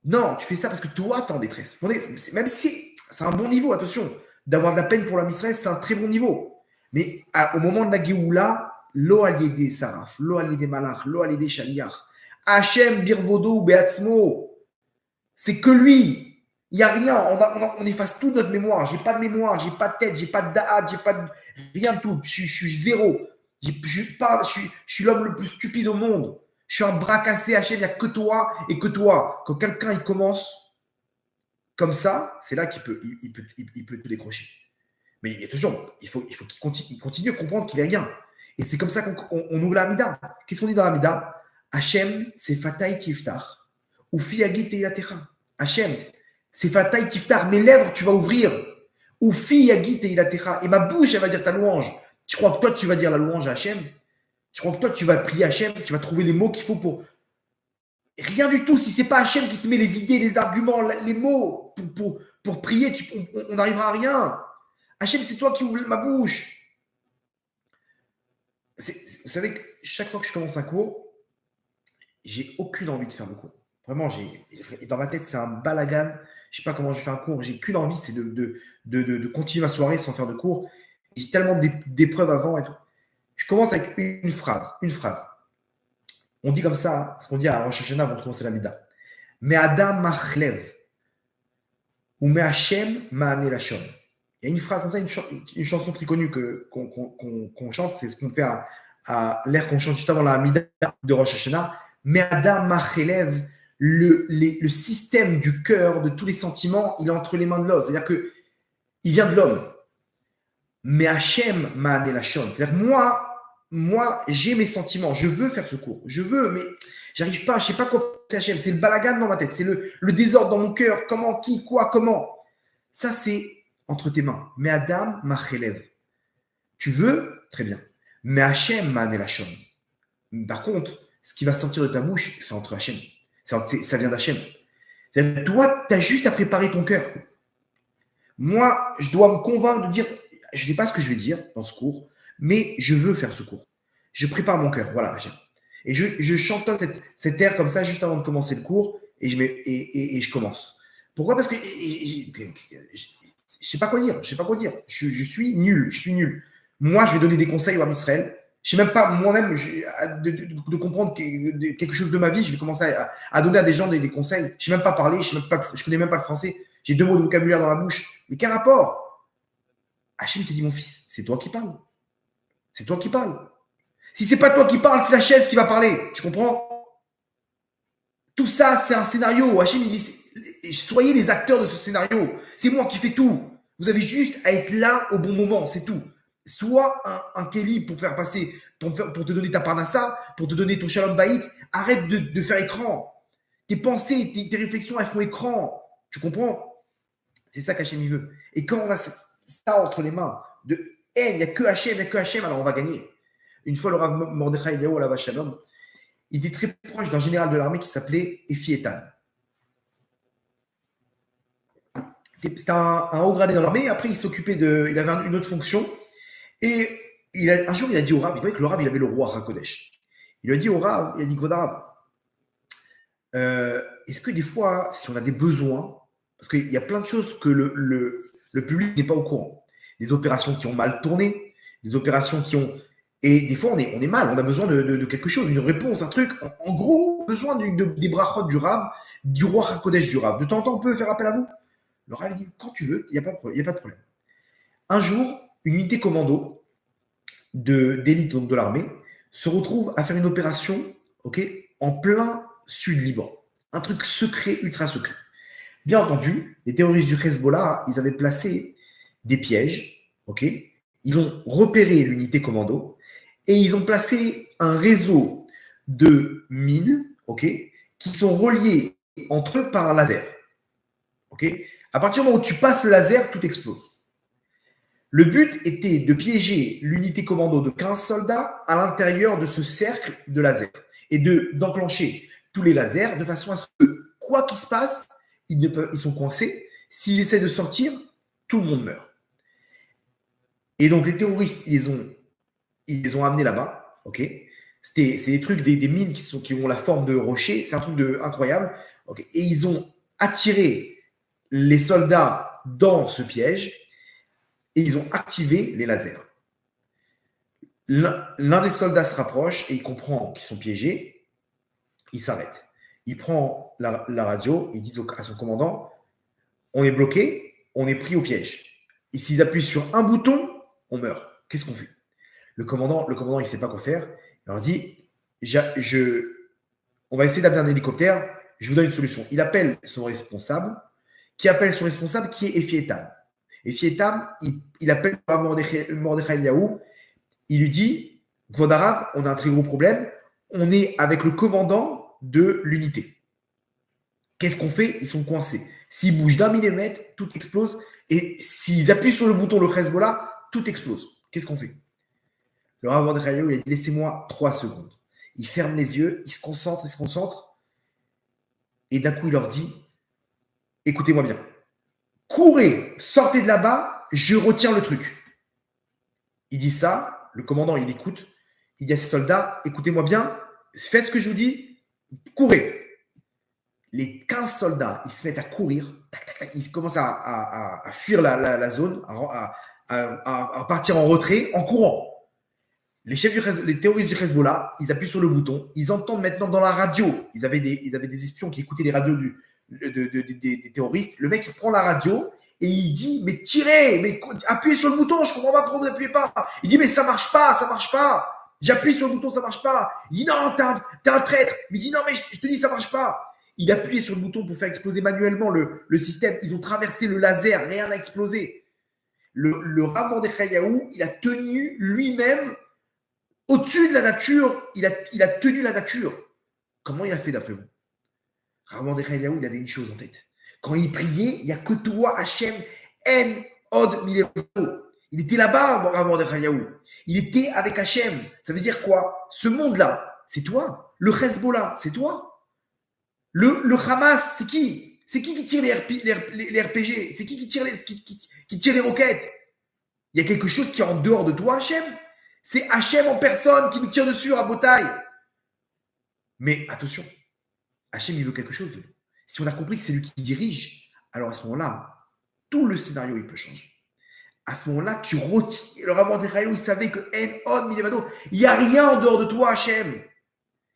S1: Non, tu fais ça parce que toi, tu es en détresse. Même si c'est un bon niveau, attention, d'avoir de la peine pour la Israël, c'est un très bon niveau. Mais au moment de la Géoula, Lo allié saraf, lo allié malach, lo allié shaliach. Hachem birvodo beatzmo. C'est que lui. Il n'y a rien. On efface toute notre mémoire. Je n'ai pas de mémoire, je n'ai pas de tête, je n'ai pas de da'at, j'ai pas de rien de tout. Je suis zéro. Je suis l'homme le plus stupide au monde. Je suis un bras cassé, Hachem, il n'y a que toi et que toi. Quand quelqu'un il commence comme ça, c'est là qu'il peut, il peut te décrocher. Mais attention, il faut qu'il continue à comprendre qu'il est rien. Et c'est comme ça qu'on ouvre la Hamida. Qu'est-ce qu'on dit dans la Hamida? Hachem, c'est Fatay Tiftar. Ou Fiagit Teilatecha. Hachem, c'est Fatay Tiftar. Mes lèvres, tu vas ouvrir. Ou Fiagit Teilatecha. Et ma bouche, elle va dire ta louange. Tu crois que toi, tu vas dire la louange à Hachem? Tu crois que toi, tu vas prier Hachem? Tu vas trouver les mots qu'il faut pour. Rien du tout. Si c'est pas Hachem qui te met les idées, les arguments, les mots pour prier, on n'arrivera à rien. Hachem, c'est toi qui ouvres ma bouche. Vous savez que chaque fois que je commence un cours, j'ai aucune envie de faire le cours. Vraiment, dans ma tête, c'est un balagan. Je ne sais pas comment je fais un cours. J'ai qu'une envie, c'est de continuer ma soirée sans faire de cours. J'ai tellement d'épreuves avant et tout. Je commence avec une phrase. On dit comme ça, ce qu'on dit à Rosh Hashanah avant de commencer la Mida. Mais Adam machlev ou me Hashem ma'ane lashon. Il y a une phrase comme ça, une chanson très connue qu'on chante, c'est ce qu'on fait à l'air qu'on chante juste avant la Hamida de Rosh Hashanah. Mais Adam Machelev, le système du cœur, de tous les sentiments, il est entre les mains de l'homme. C'est-à-dire qu'il vient de l'homme. Mais Hachem m'a amené la chonne. C'est-à-dire que moi, j'ai mes sentiments. Je veux faire ce cours. Je veux, mais j'arrive pas. Je sais pas quoi c'est Hachem. C'est le balagan dans ma tête. C'est le désordre dans mon cœur. Comment, qui, quoi, comment. Ça, c'est entre tes mains. Mais Adam Machelev. Tu veux? Très bien. Mais Hachem m'a amené la chonne. Par contre, ce qui va sortir de ta bouche, c'est entre Hachem. Ça vient d'Hachem. Toi, tu as juste à préparer ton cœur. Moi, je dois me convaincre de dire, je ne sais pas ce que je vais dire dans ce cours, mais je veux faire ce cours. Je prépare mon cœur, voilà, Hachem. Et je chantonne cet air comme ça juste avant de commencer le cours et je commence. Pourquoi? Parce que je ne sais pas quoi dire. Je suis nul. Moi, je vais donner des conseils à Israël. Je ne sais même pas moi-même de comprendre quelque chose de ma vie. Je vais commencer à donner à des gens des conseils. Je ne sais même pas parler, je ne connais même pas le français. J'ai 2 mots de vocabulaire dans la bouche. Mais quel rapport? Hachem te dit, mon fils, c'est toi qui parles. C'est toi qui parles. Si ce n'est pas toi qui parles, c'est la chaise qui va parler. Tu comprends? Tout ça, c'est un scénario. Hachem, il dit, soyez les acteurs de ce scénario. C'est moi qui fais tout. Vous avez juste à être là au bon moment, c'est tout. Sois un Kelly pour faire passer, pour te donner ta parnassa, pour te donner ton shalom baït. Arrête de faire écran. Tes pensées, tes réflexions, elles font écran. Tu comprends? C'est ça qu'Hachem il veut. Et quand on a ça entre les mains, il n'y a que Hachem, alors on va gagner. Une fois, le Rav Mordechai Eliyahu Alav Shalom, il était très proche d'un général de l'armée qui s'appelait Efi Etan. C'était un haut gradé dans l'armée. Après, il avait une autre fonction. Et un jour, il a dit au Rav, il voyait que le Rav, il avait le roi Hakodesh. Il lui a dit au Rav, il a dit, Rav, est-ce que des fois, si on a des besoins, parce qu'il y a plein de choses que le public n'est pas au courant. Des opérations qui ont mal tourné, des opérations qui ont... Et des fois, on est mal, on a besoin de quelque chose, d'une réponse, un truc. En gros, besoin des brachot du Rav, du roi Hakodesh du Rav. De temps en temps, on peut faire appel à vous. Le Rav dit, quand tu veux, il n'y a pas de problème. Un jour, une unité commando d'élite de l'armée se retrouve à faire une opération en plein sud Liban. Un truc secret, ultra secret. Bien entendu, les terroristes du Hezbollah, ils avaient placé des pièges. Ils ont repéré l'unité commando et ils ont placé un réseau de mines qui sont reliés entre eux par un laser. À partir du moment où tu passes le laser, tout explose. Le but était de piéger l'unité commando de 15 soldats à l'intérieur de ce cercle de laser et d'enclencher tous les lasers de façon à ce que, quoi qu'il se passe, ils sont coincés. S'ils essaient de sortir, tout le monde meurt. Et donc, les terroristes, ils les ont amenés là-bas. C'est des trucs, des mines qui ont la forme de rocher. C'est un truc incroyable. Et ils ont attiré les soldats dans ce piège et ils ont activé les lasers. L'un des soldats se rapproche et il comprend qu'ils sont piégés. Il s'arrête. Il prend la radio, il dit à son commandant, on est bloqué, on est pris au piège. Et s'ils appuient sur un bouton, on meurt. Qu'est-ce qu'on fait? Le commandant, il ne sait pas quoi faire. Il leur dit, on va essayer d'appeler un hélicoptère, je vous donne une solution. Il appelle son responsable, qui est Efi Etam. Efi Etam, il appelle Mordechai Eliaou, il lui dit, Gvodarav, on a un très gros problème, on est avec le commandant de l'unité. Qu'est-ce qu'on fait? Ils sont coincés. S'ils bougent d'un millimètre, tout explose. Et s'ils appuient sur le bouton, le Hezbollah, tout explose. Qu'est-ce qu'on fait? Le Rav Mordechai Eliaou, il a dit, laissez-moi 3 secondes. Il ferme les yeux, il se concentre. Et d'un coup, il leur dit, écoutez-moi bien. Courez, sortez de là-bas, je retiens le truc. Il dit ça, le commandant, il écoute. Il dit à ses soldats, écoutez-moi bien, faites ce que je vous dis, courez. Les 15 soldats, ils se mettent à courir, ils commencent à fuir la zone, à partir en retrait, en courant. Les terroristes du Hezbollah, ils appuient sur le bouton, ils entendent maintenant dans la radio, ils avaient des espions qui écoutaient les radios des terroristes. Le mec, il prend la radio et il dit, mais tirez, mais appuyez sur le bouton, je comprends pas pourquoi vous n'appuyez pas. Il dit, mais ça marche pas. J'appuie sur le bouton, ça marche pas. Il dit, non, t'es un traître. Il dit, non, mais je te dis, ça marche pas. Il appuyait sur le bouton pour faire exploser manuellement le système. Ils ont traversé le laser, rien n'a explosé. Le Rav Mordechai Eliaou, il a tenu lui-même au-dessus de la nature. Il a tenu la nature. Comment il a fait d'après vous? Rav Mordechai Eliaou, il avait une chose en tête. Quand il priait, il n'y a que toi, Hachem, En Od Milero. Il était là-bas, Rav Mordechai Eliaou. Il était avec Hachem. Ça veut dire quoi? Ce monde-là, c'est toi. Le Hezbollah, c'est toi. Le Hamas, c'est qui? C'est qui tire les RPG? C'est qui tire les roquettes? Il y a quelque chose qui est en dehors de toi, Hachem. C'est Hachem en personne qui nous tire dessus à Botaï. Mais attention, Hachem, il veut quelque chose. Si on a compris que c'est lui qui dirige, alors à ce moment-là, tout le scénario, il peut changer. À ce moment-là, tu retires. Le Rav Mordechai Eliaou, il savait que il n'y a rien en dehors de toi, Hachem.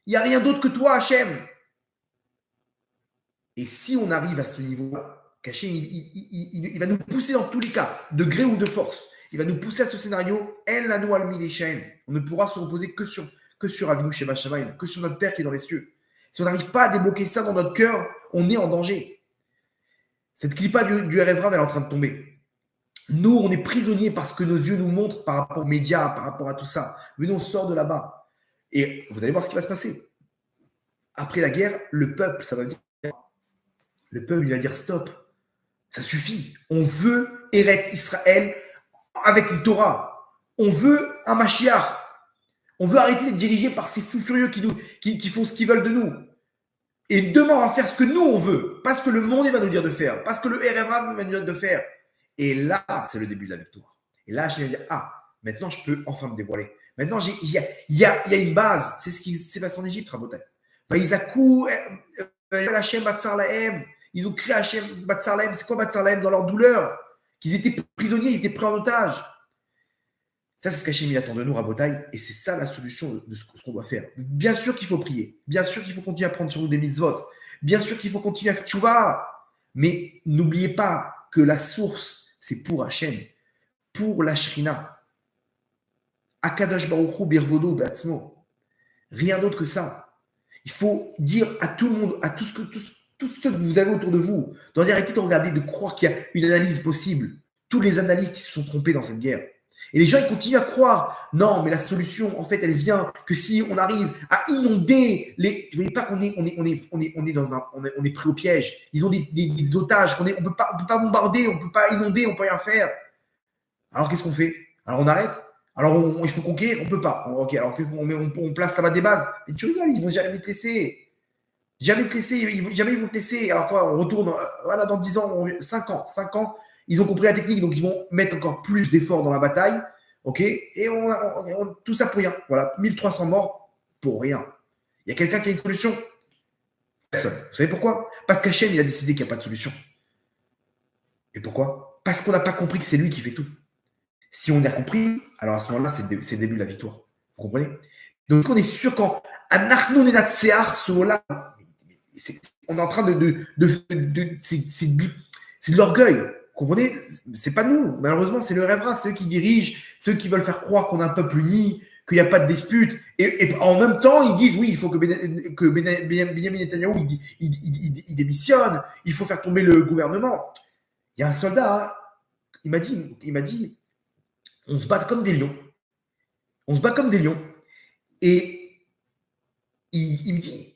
S1: Il n'y a rien d'autre que toi, Hachem. Et si on arrive à ce niveau-là, Hachem, il va nous pousser dans tous les cas, de gré ou de force. Il va nous pousser à ce scénario. On ne pourra se reposer que sur Avinu Sheba Shamayim, que sur notre Père qui est dans les cieux. Si on n'arrive pas à débloquer ça dans notre cœur, on est en danger. Cette clipa du RF Rav, elle est en train de tomber. Nous, on est prisonniers parce que nos yeux nous montrent par rapport aux médias, par rapport à tout ça. Mais nous, on sort de là-bas. Et vous allez voir ce qui va se passer. Après la guerre, le peuple, ça va dire. Le peuple, il va dire stop. Ça suffit. On veut Eret Israël avec une Torah. On veut un Mashiach. On veut arrêter d'être dirigé par ces fous furieux qui font ce qu'ils veulent de nous. Et demain, on va faire ce que nous, on veut. Pas ce que le monde va nous dire de faire. Pas ce que le RFA va nous dire de faire. Et là, c'est le début de la victoire. Et là, je vais dire, maintenant, je peux enfin me dévoiler. Maintenant, il y a une base. C'est ce qui s'est passé en Égypte, Rabotai. Vaïzakou, Hachem Batsar Lahem. Ils ont créé Hachem Batsar Lahem. C'est quoi Batsar Lahem? Dans leur douleur. Qu'ils étaient prisonniers, ils étaient pris en otage. Ça, c'est ce qu'Hachem attend de nous, Rabotai. Et c'est ça la solution de ce qu'on doit faire. Bien sûr qu'il faut prier. Bien sûr qu'il faut continuer à prendre sur nous des mitzvot. Bien sûr qu'il faut continuer à faire tchouva. Mais n'oubliez pas que la source, c'est pour Hachem. Pour la Shrina. Akadosh Baruch Hu Birvodo Batzmo. Rien d'autre que ça. Il faut dire à tout le monde, à tous ceux que vous avez autour de vous, d'arrêter de regarder, de croire qu'il y a une analyse possible. Tous les analystes se sont trompés dans cette guerre. Et les gens, ils continuent à croire, non, mais la solution, en fait, elle vient que si on arrive à inonder les. Vous voyez pas qu'on est, on est pris au piège. Ils ont des otages, on peut pas bombarder, on peut pas inonder, on peut rien faire. Alors qu'est-ce qu'on fait? Alors on arrête? Alors il faut conquérir, on peut pas. Ok, alors on place là-bas des bases. Mais tu rigoles, ils vont jamais te laisser. Jamais ils vont te laisser. Alors quoi, on retourne, voilà, dans 10 ans, 5 ans. Ils ont compris la technique, donc ils vont mettre encore plus d'efforts dans la bataille. OK? Et tout ça pour rien. Voilà, 1300 morts pour rien. Il y a quelqu'un qui a une solution? Personne. Vous savez pourquoi? Parce qu'Hachem, il a décidé qu'il n'y a pas de solution. Et pourquoi? Parce qu'on n'a pas compris que c'est lui qui fait tout. Si on a compris, alors à ce moment-là, c'est le début de la victoire. Vous comprenez? Donc, on est sûr qu'en Anachnon et Natsear, on est en train C'est de l'orgueil. Vous comprenez? C'est pas nous. Malheureusement, c'est le rêvera. C'est eux qui dirigent. C'est eux qui veulent faire croire qu'on a un peuple uni, qu'il n'y a pas de dispute. Et en même temps, ils disent oui, il faut que Benjamin Netanyahou il démissionne. Il faut faire tomber le gouvernement. Il y a un soldat, hein, il m'a dit, on se bat comme des lions. On se bat comme des lions. Et il me dit,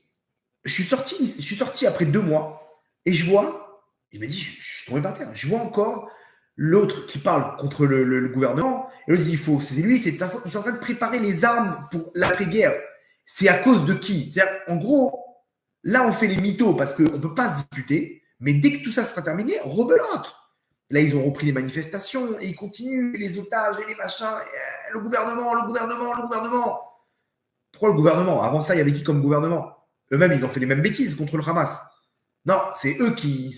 S1: je suis sorti après 2 mois et je vois, il m'a dit, je suis tombé par terre, je vois encore l'autre qui parle contre le gouvernement et l'autre dit, c'est lui, c'est de sa faute. Ils sont en train de préparer les armes pour l'après-guerre. C'est à cause de qui? C'est-à-dire, en gros, là, on fait les mythos parce qu'on ne peut pas se disputer, mais dès que tout ça sera terminé, rebelote. Là, ils ont repris les manifestations et ils continuent, les otages et les machins, et le gouvernement. Pourquoi le gouvernement? Avant ça, il y avait qui comme gouvernement? Eux-mêmes, ils ont fait les mêmes bêtises contre le Hamas. Non, c'est eux qui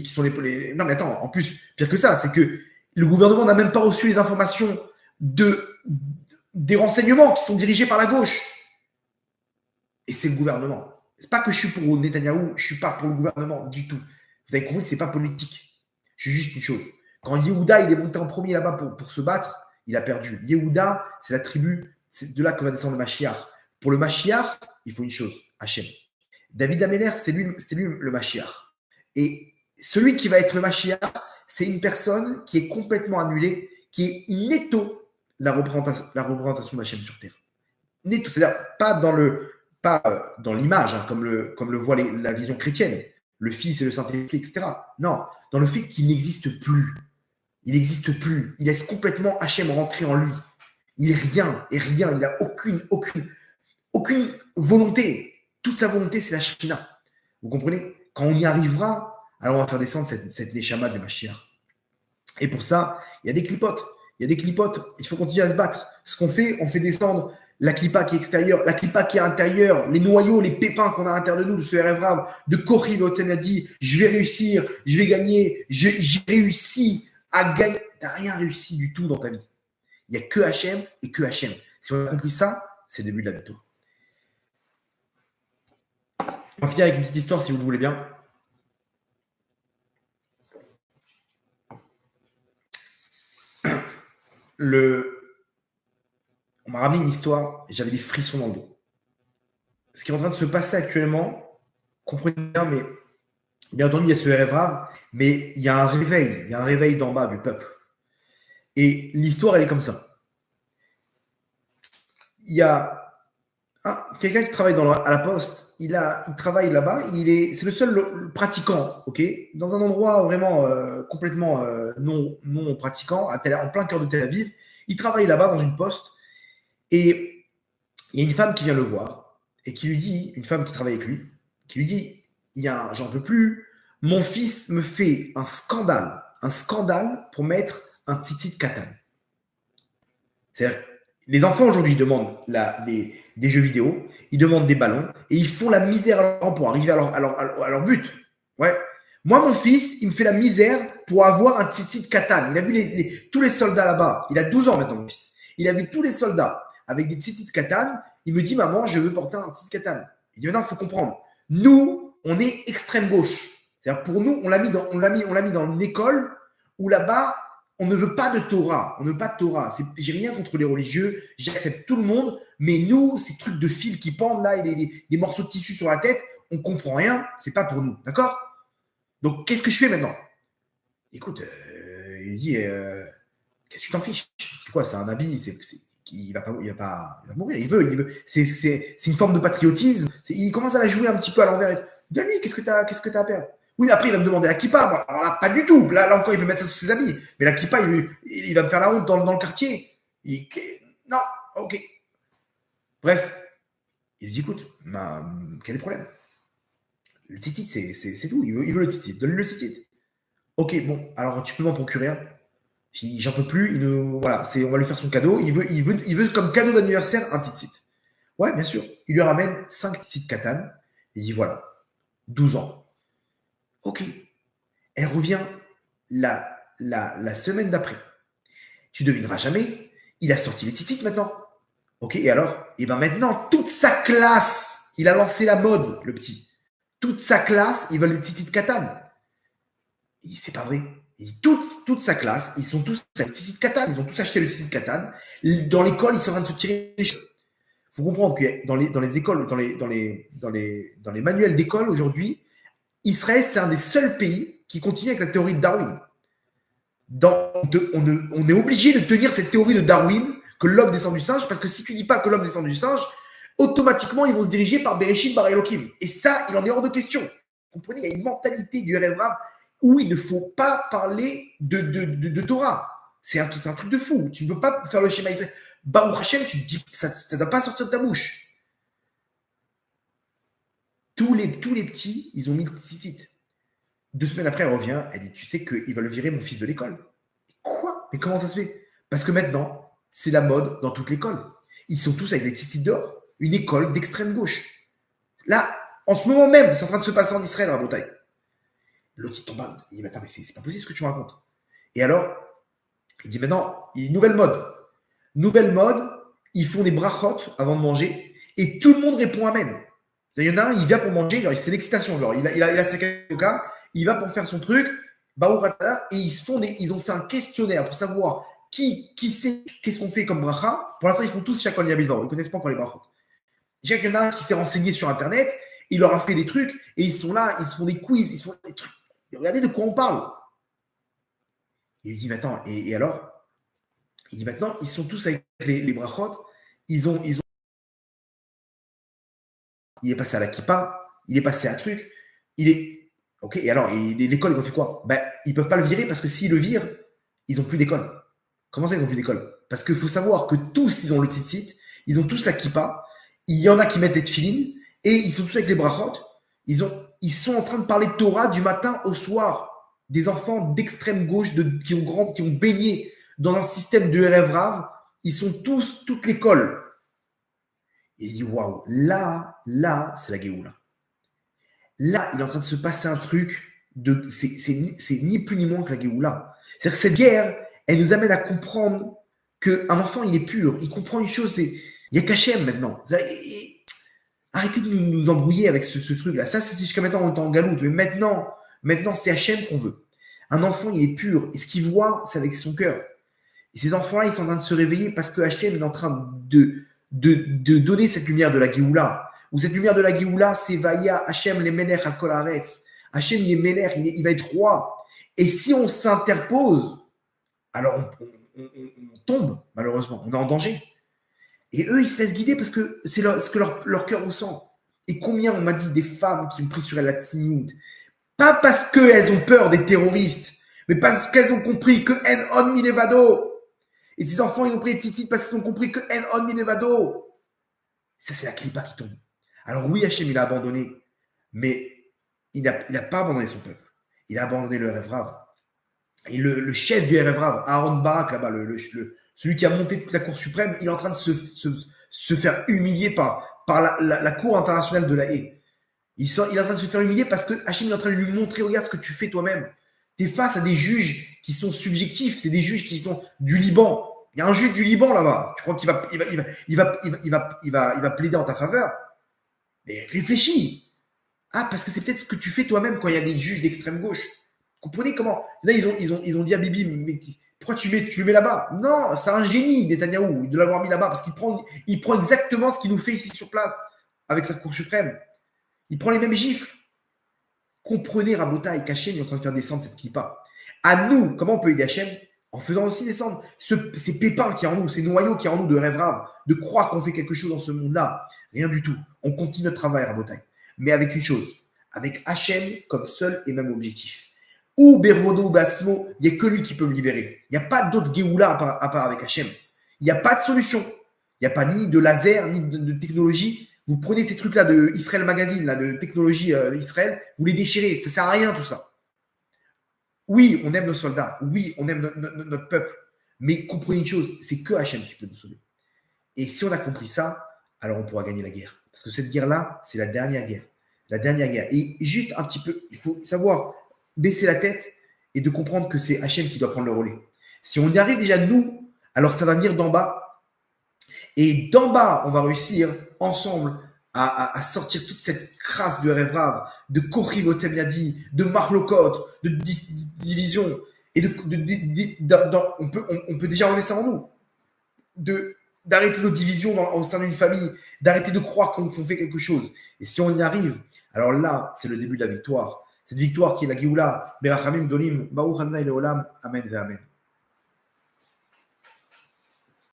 S1: sont les. Non, mais attends, en plus, pire que ça, c'est que le gouvernement n'a même pas reçu les informations des renseignements qui sont dirigés par la gauche. Et c'est le gouvernement. C'est pas que je suis pour Netanyahou, je suis pas pour le gouvernement du tout. Vous avez compris que c'est pas politique. Je suis juste une chose. Quand Yehuda il est monté en premier là-bas pour se battre, il a perdu. Yehuda, c'est la tribu, c'est de là que va descendre le Mashiach. Pour le Mashiach, il faut une chose, Hachem. David Améler, c'est lui le Mashiach. Et celui qui va être le Mashiach, c'est une personne qui est complètement annulée, qui est netto la représentation d'Hachem sur terre. Netto, c'est-à-dire pas dans l'image, hein, comme le voit la vision chrétienne, le Fils et le Saint-Esprit, etc. Non, dans le fait qu'il n'existe plus. Il n'existe plus. Il laisse complètement Hachem rentrer en lui. Il est rien, il n'a aucune volonté. Toute sa volonté, c'est la Shekhinah. Vous comprenez? Quand on y arrivera, alors on va faire descendre cette Neshama de Mashiach. Et pour ça, il y a des clipotes. Il faut continuer à se battre. Ce qu'on fait, on fait descendre la clipa qui est extérieure, la clipa qui est intérieure, les noyaux, les pépins qu'on a à l'intérieur de nous, de ce RF Rav, de Kori, Votsem a dit, je vais réussir, je vais gagner, j'ai réussi à gagner. Tu n'as rien réussi du tout dans ta vie. Il n'y a que Hachem et que Hachem. Si on a compris ça, c'est le début de la victoire. On va finir avec une petite histoire, si vous le voulez bien. On m'a ramené une histoire et j'avais des frissons dans le dos. Ce qui est en train de se passer actuellement, comprenez bien, mais bien entendu, il y a ce rêve rare, mais il y a un réveil d'en bas du peuple. Et l'histoire, elle est comme ça. Il y a quelqu'un qui travaille à la poste, il travaille là-bas, c'est le seul pratiquant, ok, dans un endroit vraiment complètement non pratiquant, en plein cœur de Tel Aviv. Il travaille là-bas dans une poste et il y a une femme qui vient le voir et qui lui dit, une femme qui travaille avec lui, qui lui dit, j'en peux plus, mon fils me fait un scandale pour mettre un tzitzit katan. C'est-à-dire, les enfants aujourd'hui demandent des jeux vidéo, ils demandent des ballons et ils font la misère à leurs parents pour arriver à leur but. Ouais. Moi, mon fils, il me fait la misère pour avoir un tzitzit katan. Il a vu tous les soldats là-bas. Il a 12 ans maintenant, mon fils. Il a vu tous les soldats avec des tzitzit katan. Il me dit, maman, je veux porter un tzitzit katan. Il dit, maintenant, il faut comprendre. Nous, on est extrême gauche. C'est-à-dire, pour nous, on l'a mis dans une école où là-bas, on ne veut pas de Torah. On ne veut pas de Torah. J'ai rien contre les religieux. J'accepte tout le monde. Mais nous, ces trucs de fils qui pendent là et des morceaux de tissu sur la tête, on ne comprend rien. C'est pas pour nous. D'accord? Donc, qu'est-ce que je fais maintenant? Écoute, il dit, qu'est-ce que tu t'en fiches? C'est quoi? C'est un habit. Il va mourir. Il veut. C'est une forme de patriotisme. Il commence à la jouer un petit peu à l'envers. Donne-lui, qu'est-ce que tu as à perdre? Oui, mais après, il va me demander la kippa. Moi, alors là, pas du tout. Là encore, il peut mettre ça sur ses habits. Mais la kippa, il va me faire la honte dans le quartier. Non, ok. Bref, il dit, écoute, quel est le problème? Le titit, c'est tout. Il veut le titit. Donne-lui le titit. Ok, bon, alors tu peux m'en procurer un. J'en peux plus. Voilà, on va lui faire son cadeau. Il veut comme cadeau d'anniversaire un titit. Ouais, bien sûr. Il lui ramène 5 titits katan. Il dit, voilà, 12 ans. Ok. Elle revient la semaine d'après. Tu ne devineras jamais. Il a sorti les tzitzit maintenant. Ok, et alors? Et bien maintenant, toute sa classe, il a lancé la mode, le petit. Toute sa classe, ils veulent les tzitzit katan. Il dit, c'est pas vrai. Il dit, toute sa classe, ils sont tous le site Catan, ils ont tous acheté le site Catan. Dans l'école, ils sont en train de se tirer les cheveux. Il faut comprendre que dans les écoles, dans les manuels d'école aujourd'hui, Israël, c'est un des seuls pays qui continue avec la théorie de Darwin. On est obligé de tenir cette théorie de Darwin, que l'homme descend du singe, parce que si tu ne dis pas que l'homme descend du singe, automatiquement, ils vont se diriger par Bereshit, par Elohim. Et ça, il en est hors de question. Vous comprenez, il y a une mentalité du Erev Rav où il ne faut pas parler de Torah. C'est un truc de fou. Tu ne peux pas faire le schéma Israël. Baruch Hashem, tu te dis, ça ne doit pas sortir de ta bouche. Tous les petits, ils ont mis le site. 2 semaines après, elle revient, elle dit, tu sais qu'il va le virer, mon fils, de l'école. Quoi? Mais comment ça se fait? Parce que maintenant, c'est la mode dans toute l'école. Ils sont tous avec des sites dehors. Une école d'extrême gauche. Là, en ce moment même, c'est en train de se passer en Israël, à la Bretagne. L'autre, il tombe, il dit, mais attends, mais c'est pas possible ce que tu me racontes. Et alors, il dit, maintenant, il y a une nouvelle mode. Nouvelle mode, ils font des brachot avant de manger, et tout le monde répond amen. Il y en a un, il vient pour manger, c'est l'excitation. Il a sa coca, il va pour faire son truc, et ils ont fait un questionnaire pour savoir qui sait qu'est-ce qu'on fait comme bracha. Pour l'instant, ils font tous chacun Yabidvar. Ils ne connaissent pas encore les brachot. Il y en a un qui s'est renseigné sur Internet, il leur a fait des trucs, et ils sont là, ils se font des quiz, ils se font des trucs. Regardez de quoi on parle. Il dit maintenant, et alors? Il dit maintenant, ils sont tous avec les brachot, il est passé à la kippa, il est passé à un truc, ok, et alors, l'école, ils ont fait quoi? Ben, ils ne peuvent pas le virer parce que s'ils le virent, ils n'ont plus d'école. Comment ça, ils n'ont plus d'école? Parce qu'il faut savoir que tous, ils ont le tzitzit, ils ont tous la kippa, il y en a qui mettent les tefilines, et ils sont tous avec les brachot, ils sont en train de parler de Torah du matin au soir. Des enfants d'extrême gauche qui ont baigné dans un système de Erev Rav, ils sont tous, toute l'école. Il dit, waouh, là, c'est la Géoula. Là, il est en train de se passer un truc, c'est ni plus ni moins que la Géoula. C'est-à-dire que cette guerre, elle nous amène à comprendre qu'un enfant, il est pur, il comprend une chose, il y a qu'Hachem maintenant. Arrêtez de nous embrouiller avec ce truc-là. Ça, c'est jusqu'à maintenant, on est en galoute, mais maintenant c'est Hachem qu'on veut. Un enfant, il est pur, et ce qu'il voit, c'est avec son cœur. Et ces enfants-là, ils sont en train de se réveiller parce que Hachem est en train de donner cette lumière de la Géoula. Ou cette lumière de la Géoula, c'est Vaya, Hachem les Melech à Kol Haaretz. Hachem il est Melech, il va être roi. Et si on s'interpose, alors on tombe, malheureusement, on est en danger. Et eux, ils se laissent guider parce que c'est ce que leur cœur ressent. Et combien on m'a dit des femmes qui ont pris sur elle la tsniout, pas parce qu'elles ont peur des terroristes, mais parce qu'elles ont compris que En On Milevado. Et ces enfants, ils ont pris les tzitzit parce qu'ils ont compris que En On Milevado. Ça, c'est la clipa qui tombe. Alors oui, Hachem, il a abandonné, mais il n'a pas abandonné son peuple. Il a abandonné le Erev Rav. Et le chef du Erev Rav, Aaron Barak, là-bas, celui qui a monté toute la Cour suprême, il est en train de se faire humilier par la Cour internationale de la haie. Il est en train de se faire humilier parce que Hachem est en train de lui montrer, regarde ce que tu fais toi-même. Tu es face à des juges qui sont subjectifs, c'est des juges qui sont du Liban. Il y a un juge du Liban là-bas. Tu crois qu'il va plaider en ta faveur? Mais réfléchis. Ah, parce que c'est peut-être ce que tu fais toi-même quand il y a des juges d'extrême gauche. Vous comprenez comment? Là, ils ont dit à Bibi, mais pourquoi tu le mets là-bas? Non, c'est un génie, Netanyahou, de l'avoir mis là-bas, parce qu'il prend exactement ce qu'il nous fait ici sur place, avec sa Cour suprême. Il prend les mêmes gifles. Comprenez, Rabotai, qu'Hachem est en train de faire descendre cette kippa. À nous, comment on peut aider Hachem? En faisant aussi descendre ces pépins qui y a en nous, ces noyaux qui y a en nous de rêve rave, de croire qu'on fait quelque chose dans ce monde-là. Rien du tout. On continue notre travail, Rabotai. Mais avec une chose, avec Hachem comme seul et même objectif. Ou Bervodo ou Basmo, il n'y a que lui qui peut me libérer. Il n'y a pas d'autre Géoula à part avec Hachem. Il n'y a pas de solution. Il n'y a pas ni de laser, ni de technologie. Vous prenez ces trucs-là de Israël Magazine, là, de technologie Israël, vous les déchirez. Ça ne sert à rien tout ça. Oui, on aime nos soldats. Oui, on aime notre peuple. Mais comprenez une chose, c'est que Hachem qui peut nous sauver. Et si on a compris ça, alors on pourra gagner la guerre. Parce que cette guerre-là, c'est la dernière guerre. La dernière guerre. Et juste un petit peu, il faut savoir baisser la tête et de comprendre que c'est Hachem qui doit prendre le relais. Si on y arrive déjà nous, alors ça va venir d'en bas. Et d'en bas, on va réussir ensemble à sortir toute cette crasse de Revrav, de Kochivotem Yadi, de Marlokot, de division. Et on peut déjà enlever ça en nous. D'arrêter nos divisions au sein d'une famille, d'arrêter de croire qu'on fait quelque chose. Et si on y arrive, alors là, c'est le début de la victoire. Cette victoire qui est la Géoula, Berachamim Dolim, Baruch Adonai Leolam, Amen ve Amen.